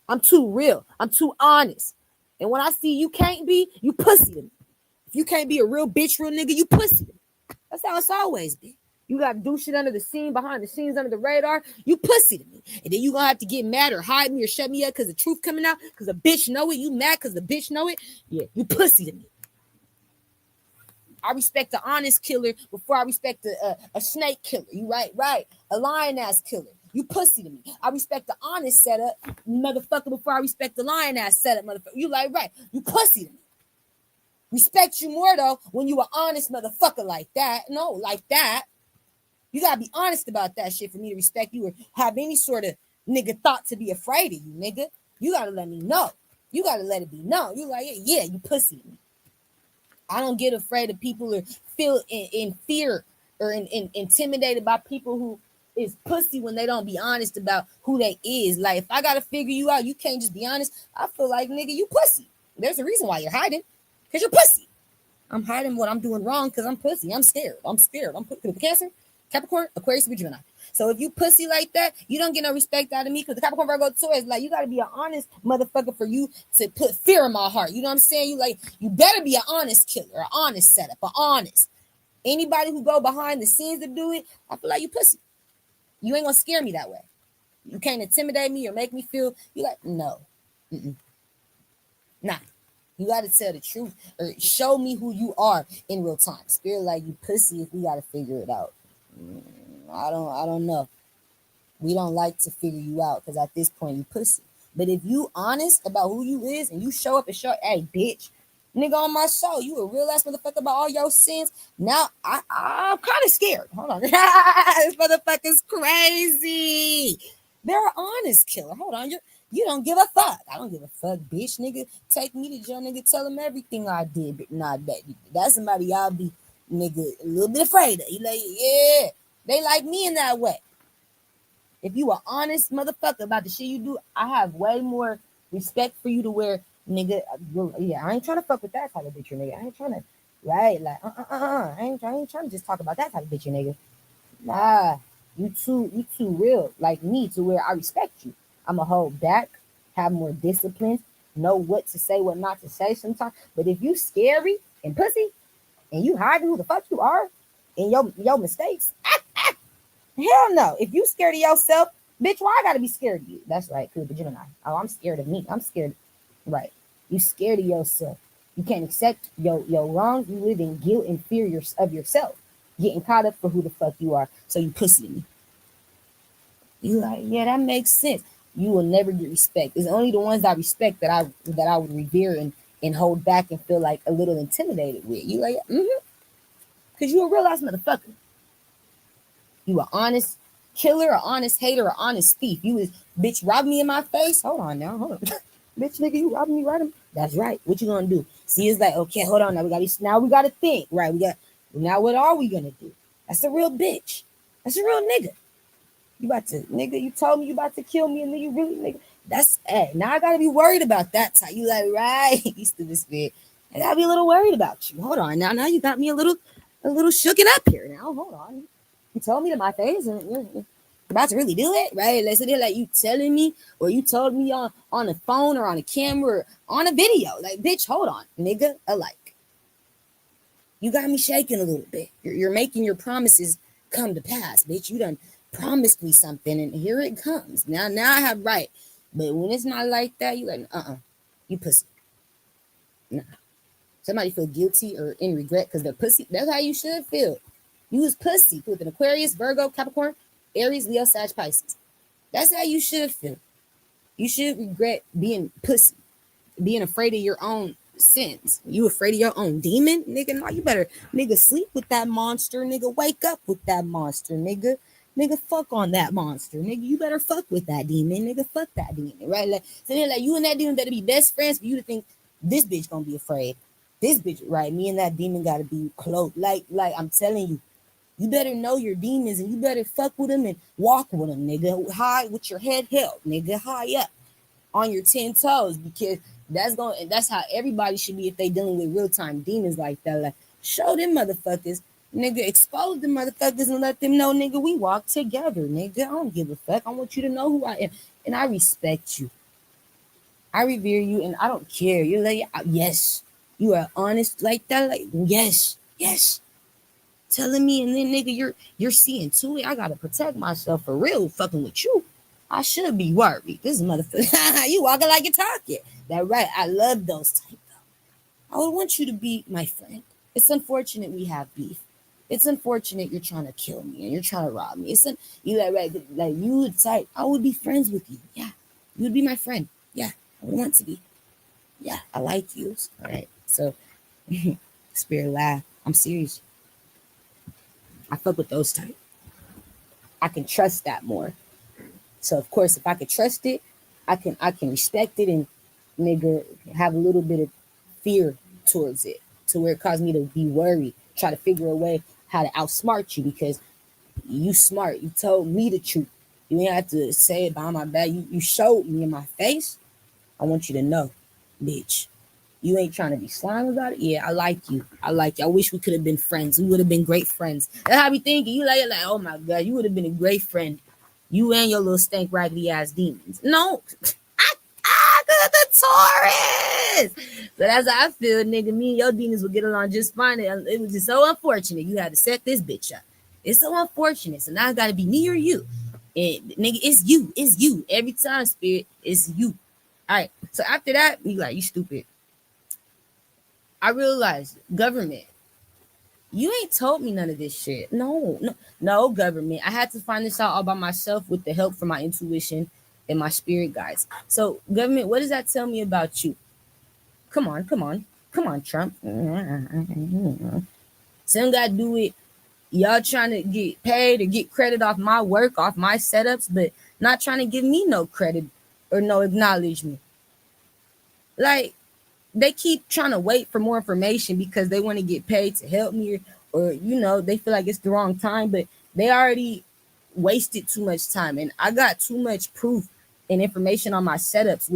I'm too real. I'm too honest. And when I see you can't be, you pussy to me. If you can't be a real bitch, real nigga, you pussy to me. That's how it's always been. You got to do shit under the scene, behind the scenes, under the radar. You pussy to me. And then you going to have to get mad or hide me or shut me up because the truth coming out, because the bitch know it. You mad because the bitch know it. Yeah, you pussy to me. I respect the honest killer before I respect a snake killer. You right. A lion ass killer. You pussy to me. I respect the honest setup, motherfucker, before I respect the lion ass setup, motherfucker. You like, right. You pussy to me. Respect you more though when you an honest motherfucker like that. No, like that. You gotta be honest about that shit for me to respect you or have any sort of nigga thought to be afraid of you, nigga. You gotta let me know. You gotta let it be known. You like, yeah, you pussy to me. I don't get afraid of people or feel in fear or intimidated by people who is pussy when they don't be honest about who they is. Like, if I gotta figure you out, you can't just be honest. I feel like, nigga, you pussy. There's a reason why you're hiding. Because you're pussy. I'm hiding what I'm doing wrong because I'm pussy. I'm scared. I'm Cancer, Capricorn, Aquarius, Gemini. So if you pussy like that, you don't get no respect out of me because the Capricorn Virgo Taurus, like, you got to be an honest motherfucker for you to put fear in my heart. You know what I'm saying? You better be an honest killer, an honest setup, an honest. Anybody who go behind the scenes to do it, I feel like you pussy. You ain't going to scare me that way. You can't intimidate me or make me feel. You like no, nah. You gotta tell the truth or show me who you are in real time. Spirit, like you pussy. If we gotta figure it out, I don't know. We don't like to figure you out because at this point you pussy. But if you honest about who you is and you show up and show, hey bitch, nigga on my show, you a real ass motherfucker about all your sins. Now I'm kind of scared. Hold on, this motherfucker's crazy. They're an honest killer. Hold on, you don't give a fuck. I don't give a fuck, bitch, nigga. Take me to jail, nigga. Tell them everything I did, but not that. That's somebody y'all be, nigga, a little bit afraid of. You like, yeah, they like me in that way. If you are honest motherfucker about the shit you do, I have way more respect for you to where, nigga, yeah, I ain't trying to fuck with that type of bitch, nigga. I ain't trying to, right? Like, I ain't trying to just talk about that type of bitch, nigga. Nah, you too real, like me, to where I respect you. I'ma hold back, have more discipline, know what to say, what not to say sometimes. But if you scary and pussy, and you hiding who the fuck you are, and your mistakes, hell no. If you scared of yourself, bitch, why I gotta be scared of you? That's right, cool, but Gemini. Oh, I'm scared of me. I'm scared. Right. You scared of yourself. You can't accept your wrongs. You live in guilt and fear of yourself. Getting caught up for who the fuck you are. So you pussy me. You like, yeah, that makes sense. You will never get respect. It's only the ones I respect that I would revere and hold back and feel like a little intimidated with. You like, because you a real ass motherfucker. You an honest killer, or honest hater, or honest thief. You was, bitch, rob me in my face. Hold on now, hold on. Bitch, nigga, you robbing me right? That's right. What you gonna do? See, it's like, okay, hold on. Now we gotta think, right? Now what are we gonna do? That's a real bitch. That's a real nigga. You about to, nigga, you told me you about to kill me, and then you really, nigga. That's, hey, now I gotta be worried about that type. You like, right? You still this bit. I gotta be a little worried about you. Hold on. Now you got me a little shooken up here now. Hold on. You told me to my face, and you're about to really do it, right? Let's say like you telling me, or you told me on the phone or on a camera or on a video. Like, bitch, hold on, nigga. Alike. You got me shaking a little bit. You're making your promises come to pass, bitch. You done promised me something, and here it comes. Now I have right. But when it's not like that, you like, you pussy. Nah. Somebody feel guilty or in regret because they're pussy. That's how you should feel. You was pussy with an Aquarius, Virgo, Capricorn, Aries, Leo, Sag, Pisces. That's how you should feel. You should regret being pussy, being afraid of your own sins. You afraid of your own demon? Nigga, no, you better, nigga, sleep with that monster. Nigga, wake up with that monster. Nigga, fuck on that monster. Nigga, you better fuck with that demon. Nigga, fuck that demon, right? Like, so then, like, you and that demon better be best friends for you to think this bitch gonna be afraid. This bitch, right? Me and that demon gotta be close. Like I'm telling you, you better know your demons and you better fuck with them and walk with them, nigga. High with your head held, nigga. High up on your 10 toes, because that's how everybody should be if they dealing with real-time demons like that. Like, show them motherfuckers, nigga, expose them motherfuckers and let them know, nigga, we walk together, nigga. I don't give a fuck. I want you to know who I am. And I respect you. I revere you, and I don't care. You're like, yes, you are honest like that. Like, yes. Telling me, and then, nigga, you're seeing to it. I gotta protect myself for real. Fucking with you, I should be worried. This motherfucker, you walking like you're talking. That right? I love those type though. I would want you to be my friend. It's unfortunate we have beef. It's unfortunate you're trying to kill me and you're trying to rob me. You like you would type. I would be friends with you. Yeah, you would be my friend. Yeah, I would want to be. Yeah, I like you. All right. So, spirit laugh. I'm serious. I fuck with those type. I can trust that more. So of course, if I could trust it, I can respect it and, nigga, have a little bit of fear towards it, to where it caused me to be worried, try to figure a way how to outsmart you, because you smart. You told me the truth. You ain't have to say it behind my back. You showed me in my face. I want you to know, bitch. You ain't trying to be slime about it. Yeah, I like you. I wish we could have been friends. We would have been great friends. That's how I be thinking. You like, oh my God, you would have been a great friend. You and your little stank raggedy ass demons. No. The Taurus. So that's how I feel, nigga. Me and your demons would get along just fine. It was just so unfortunate you had to set this bitch up. It's so unfortunate. So now it's got to be me or you. And nigga, it's you. It's you. Every time, spirit, it's you. All right. So after that, you like, you stupid. I realized, government, you ain't told me none of this shit. No, government. I had to find this out all by myself with the help from my intuition and my spirit guides. So, government, what does that tell me about you? Come on, Trump. Some gotta do it. Y'all trying to get paid or get credit off my work, off my setups, but not trying to give me no credit or no acknowledgement. Like, they keep trying to wait for more information because they want to get paid to help me, or they feel like it's the wrong time, but they already wasted too much time, and I got too much proof and information on my setups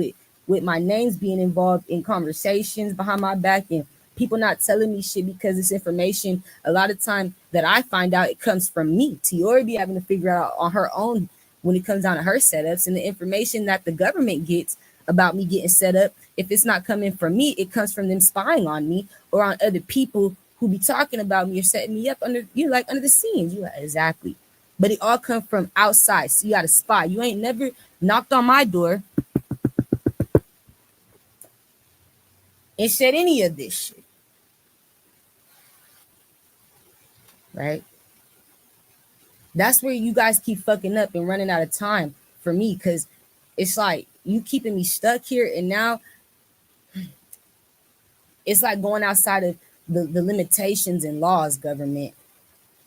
with my names being involved in conversations behind my back and people not telling me shit because it's information. A lot of time that I find out, it comes from me. Tiori be having to figure out on her own when it comes down to her setups, and the information that the government gets about me getting set up, if it's not coming from me, it comes from them spying on me or on other people who be talking about me or setting me up under under the scenes. You like, exactly. But it all come from outside. So you got to spy. You ain't never knocked on my door and said any of this shit. Right? That's where you guys keep fucking up and running out of time for me, because it's like you keeping me stuck here, and now it's like going outside of the limitations and laws, government.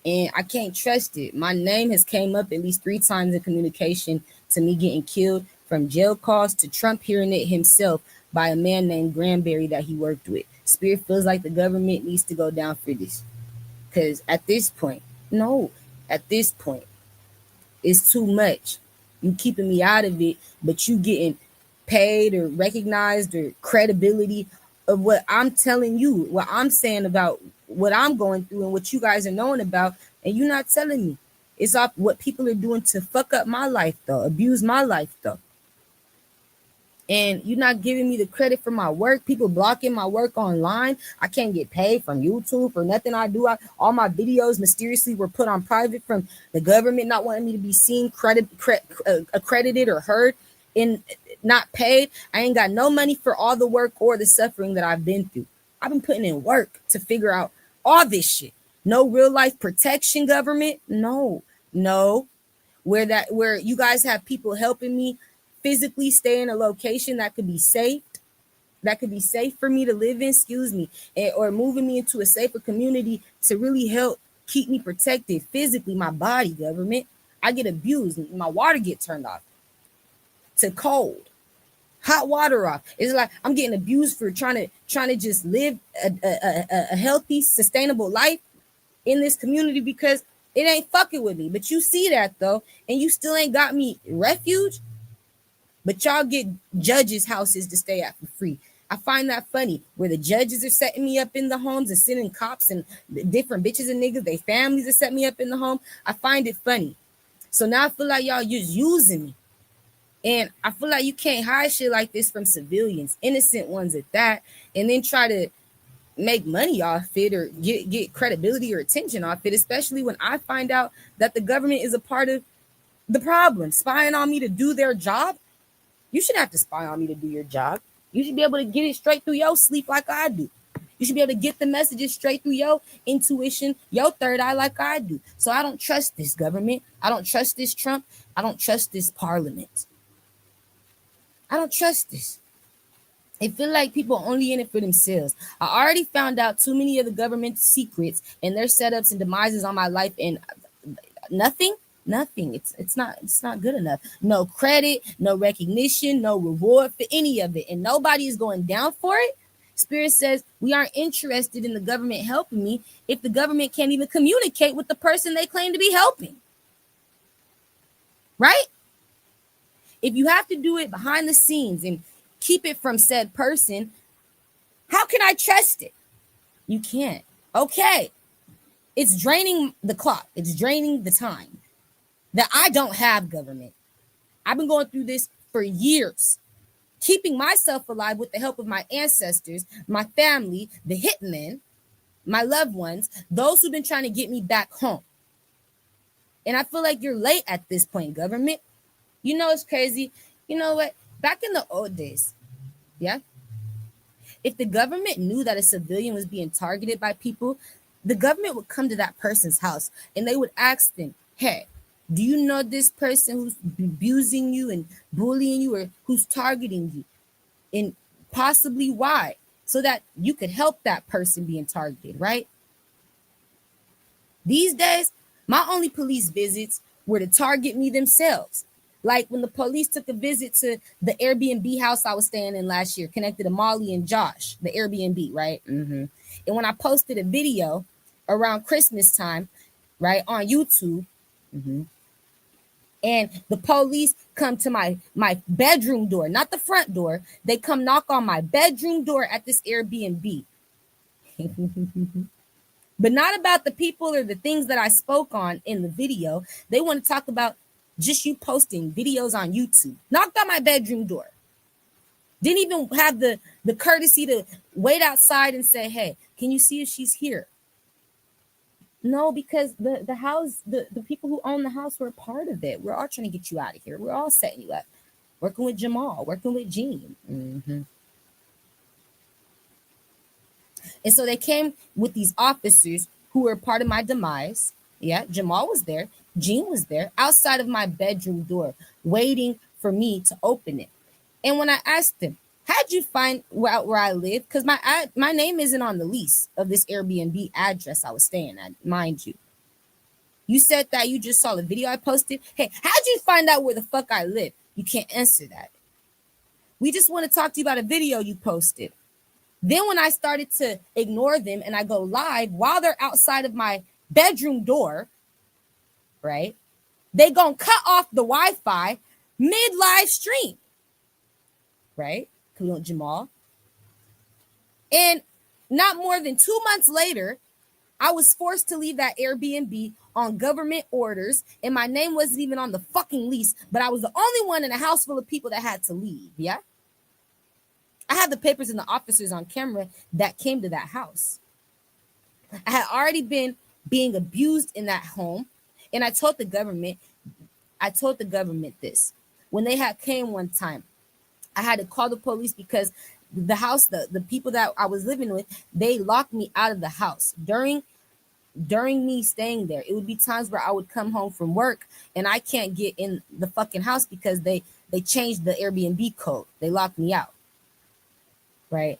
And I can't trust it. My name has came up at least 3 times in communication to me getting killed, from jail calls to Trump hearing it himself by a man named Granberry that he worked with. Spirit feels like the government needs to go down for this. Because at this point, it's too much. You keeping me out of it, but you getting paid or recognized or credibility of what I'm telling you, what I'm saying about what I'm going through and what you guys are knowing about, and you're not telling me. It's off what people are doing to fuck up my life, though, abuse my life, though. And you're not giving me the credit for my work. People blocking my work online. I can't get paid from YouTube for nothing I do. All my videos mysteriously were put on private from the government not wanting me to be seen, accredited or heard, and not paid. I ain't got no money for all the work or the suffering that I've been through. I've been putting in work to figure out all this shit. No real life protection, government. No. Where you guys have people helping me physically stay in a location that could be safe for me to live in, or moving me into a safer community to really help keep me protected physically, my body, government. I get abused, my water get turned off to cold, hot water off. It's like I'm getting abused for trying to just live a healthy, sustainable life in this community because it ain't fucking with me. But you see that though, and you still ain't got me refuge. But y'all get judges' houses to stay at for free. I find that funny, where the judges are setting me up in the homes and sending cops and different bitches and niggas, they families that set me up in the home. I find it funny. So now I feel like y'all just using me. And I feel like you can't hide shit like this from civilians, innocent ones at that, and then try to make money off it or get credibility or attention off it, especially when I find out that the government is a part of the problem, spying on me to do their job. You shouldn't have to spy on me to do your job. You should be able to get it straight through your sleep like I do. You should be able to get the messages straight through your intuition, your third eye like I do. So I don't trust this government. I don't trust this Trump. I don't trust this parliament. I don't trust this. I feel like people only in it for themselves. I already found out too many of the government's secrets and their setups and demises on my life, and nothing. It's not good enough. No credit, no recognition, no reward for any of it, and nobody is going down for it. Spirit says we aren't interested in the government helping me if the government can't even communicate with the person they claim to be helping. Right? If you have to do it behind the scenes and keep it from said person, how can I trust it? You can't. Okay. It's draining the clock. It's draining the time that I don't have, government. I've been going through this for years, keeping myself alive with the help of my ancestors, my family, the hitmen, my loved ones, those who've been trying to get me back home. And I feel like you're late at this point, government. You know, it's crazy. You know what? Back in the old days, yeah, if the government knew that a civilian was being targeted by people, the government would come to that person's house and they would ask them, hey, do you know this person who's abusing you and bullying you, or who's targeting you? And possibly why? So that you could help that person being targeted, right? These days, my only police visits were to target me themselves. Like when the police took a visit to the Airbnb house I was staying in last year, connected to Molly and Josh, the Airbnb, right? And when I posted a video around Christmas time, right, on YouTube, and the police come to my bedroom door, not the front door. They come knock on my bedroom door at this Airbnb. But not about the people or the things that I spoke on in the video. They want to talk about just you posting videos on YouTube. Knocked on my bedroom door. Didn't even have the courtesy to wait outside and say, hey, can you see if she's here? No, because the house, the people who own the house were a part of it. We're all trying to get you out of here. We're all setting you up. Working with Jamal, working with Gene. And so they came with these officers who were part of my demise. Yeah, Jamal was there. Gene was there outside of my bedroom door, waiting for me to open it. And when I asked them, how'd you find where I live? Because my name isn't on the lease of this Airbnb address I was staying at, mind you. You said that you just saw the video I posted. Hey, how'd you find out where the fuck I live? You can't answer that. We just want to talk to you about a video you posted. Then when I started to ignore them and I go live while they're outside of my bedroom door, right? They gonna cut off the Wi-Fi mid-live stream, right? Jamal. And not more than 2 months later, I was forced to leave that Airbnb on government orders, and my name wasn't even on the fucking lease, but I was the only one in a house full of people that had to leave, yeah? I had the papers and the officers on camera that came to that house. I had already been being abused in that home, and I told the government this. When they had came one time, I had to call the police because the house, the people that I was living with, they locked me out of the house during me staying there. It would be times where I would come home from work and I can't get in the fucking house because they changed the Airbnb code. They locked me out. Right?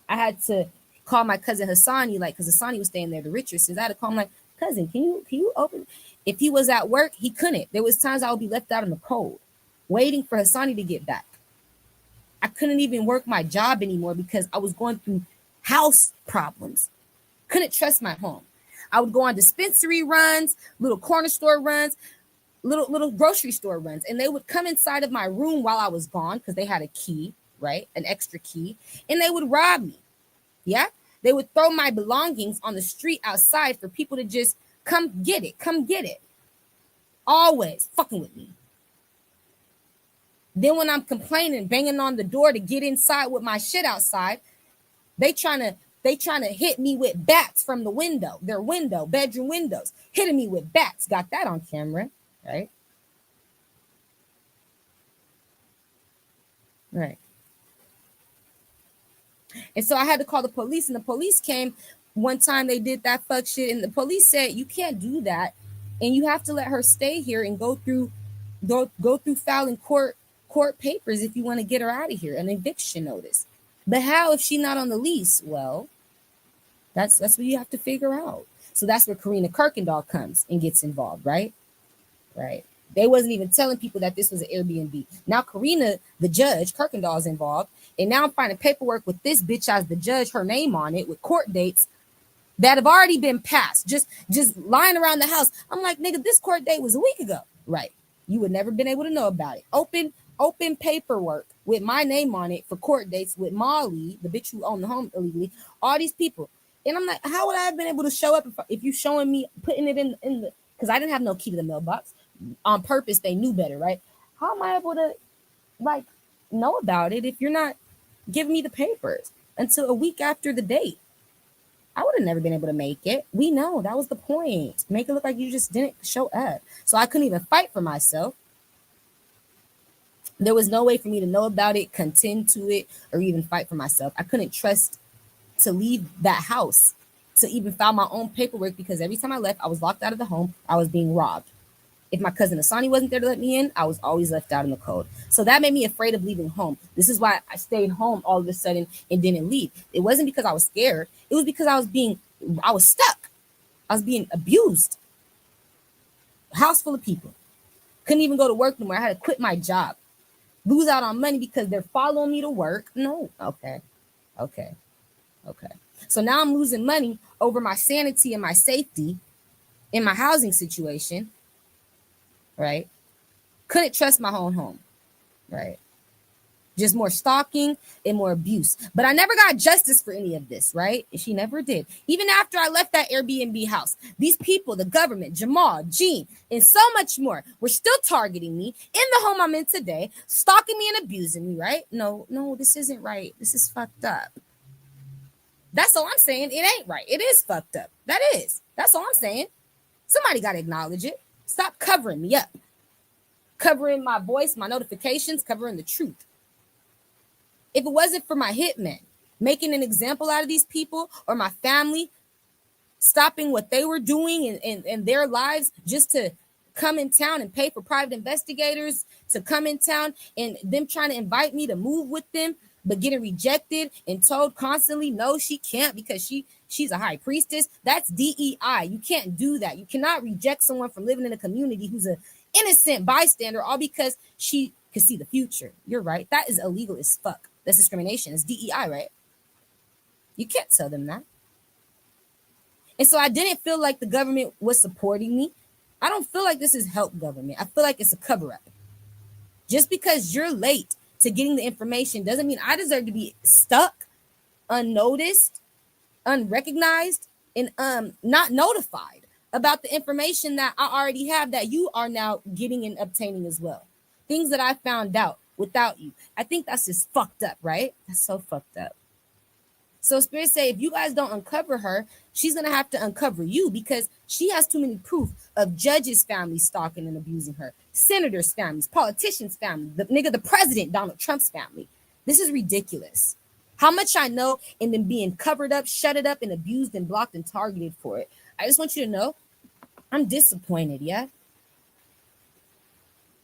I had to call my cousin Hassani, like, because Hassani was staying there, the Richardsons. I had to call him, like, cousin, can you open? If he was at work, he couldn't. There was times I would be left out in the cold, waiting for Hassani to get back. I couldn't even work my job anymore because I was going through house problems. Couldn't trust my home. I would go on dispensary runs, little corner store runs, little grocery store runs, and they would come inside of my room while I was gone because they had a key, right? An extra key, and they would rob me. Yeah? They would throw my belongings on the street outside for people to just come get it. Come get it. Always fucking with me. Then when I'm complaining, banging on the door to get inside with my shit outside, they trying to hit me with bats from the window, their window, bedroom windows, hitting me with bats. Got that on camera, right? Right. And so I had to call the police, and the police came one time. They did that fuck shit, and the police said, you can't do that, and you have to let her stay here and go through filing court papers if you want to get her out of here, an eviction notice. But how if she's not on the lease? Well, that's what you have to figure out. So that's where Karina Kirkendall comes and gets involved, right? Right. They wasn't even telling people that this was an Airbnb. Now Karina, the judge, Kirkendall, is involved, and now I'm finding paperwork with this bitch as the judge, her name on it, with court dates that have already been passed, just lying around the house. I'm like, nigga, this court date was a week ago, right? You would never been able to know about it. Open paperwork with my name on it for court dates with Molly, the bitch who owned the home illegally, all these people. And I'm like, how would I have been able to show up if you showing me putting it in the, because I didn't have no key to the mailbox on purpose. They knew better, right? How am I able to like know about it if you're not giving me the papers until a week after the date? I would have never been able to make it. We know that was the point. Make it look like you just didn't show up. So I couldn't even fight for myself. There was no way for me to know about it, contend to it, or even fight for myself. I couldn't trust to leave that house, to even file my own paperwork, because every time I left, I was locked out of the home. I was being robbed. If my cousin Asani wasn't there to let me in, I was always left out in the cold. So that made me afraid of leaving home. This is why I stayed home all of a sudden and didn't leave. It wasn't because I was scared. It was because I was stuck. I was being abused. House full of people. Couldn't even go to work no more. I had to quit my job. Lose out on money because they're following me to work. No. Okay. So now I'm losing money over my sanity and my safety in my housing situation, right? Couldn't trust my own home, right? Just more stalking and more abuse. But I never got justice for any of this, right? She never did. Even after I left that Airbnb house, these people, the government, Jamal, Jean, and so much more, were still targeting me in the home I'm in today, stalking me and abusing me, right? No, this isn't right. This is fucked up. That's all I'm saying. It ain't right. It is fucked up. That is. That's all I'm saying. Somebody got to acknowledge it. Stop covering me up. Covering my voice, my notifications, covering the truth. If it wasn't for my hitmen making an example out of these people, or my family stopping what they were doing in their lives just to come in town and pay for private investigators to come in town, and them trying to invite me to move with them, but getting rejected and told constantly, no, she can't because she's a high priestess. That's DEI. You can't do that. You cannot reject someone from living in a community who's an innocent bystander all because she could see the future. You're right. That is illegal as fuck. That's discrimination. It's DEI, right? You can't tell them that. And so I didn't feel like the government was supporting me. I don't feel like this is help government. I feel like it's a cover-up. Just because you're late to getting the information doesn't mean I deserve to be stuck, unnoticed, unrecognized, and not notified about the information that I already have that you are now getting and obtaining as well. Things that I found out without you. I think that's just fucked up, right? That's so fucked up. So Spirit say, if you guys don't uncover her, she's going to have to uncover you, because she has too many proof of judges' families stalking and abusing her, senators' families, politicians' families, the president, Donald Trump's family. This is ridiculous. How much I know, and then being covered up, shutted up, and abused and blocked and targeted for it. I just want you to know, I'm disappointed, yeah?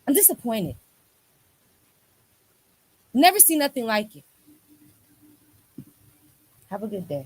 I'm disappointed. Never seen nothing like it. Have a good day.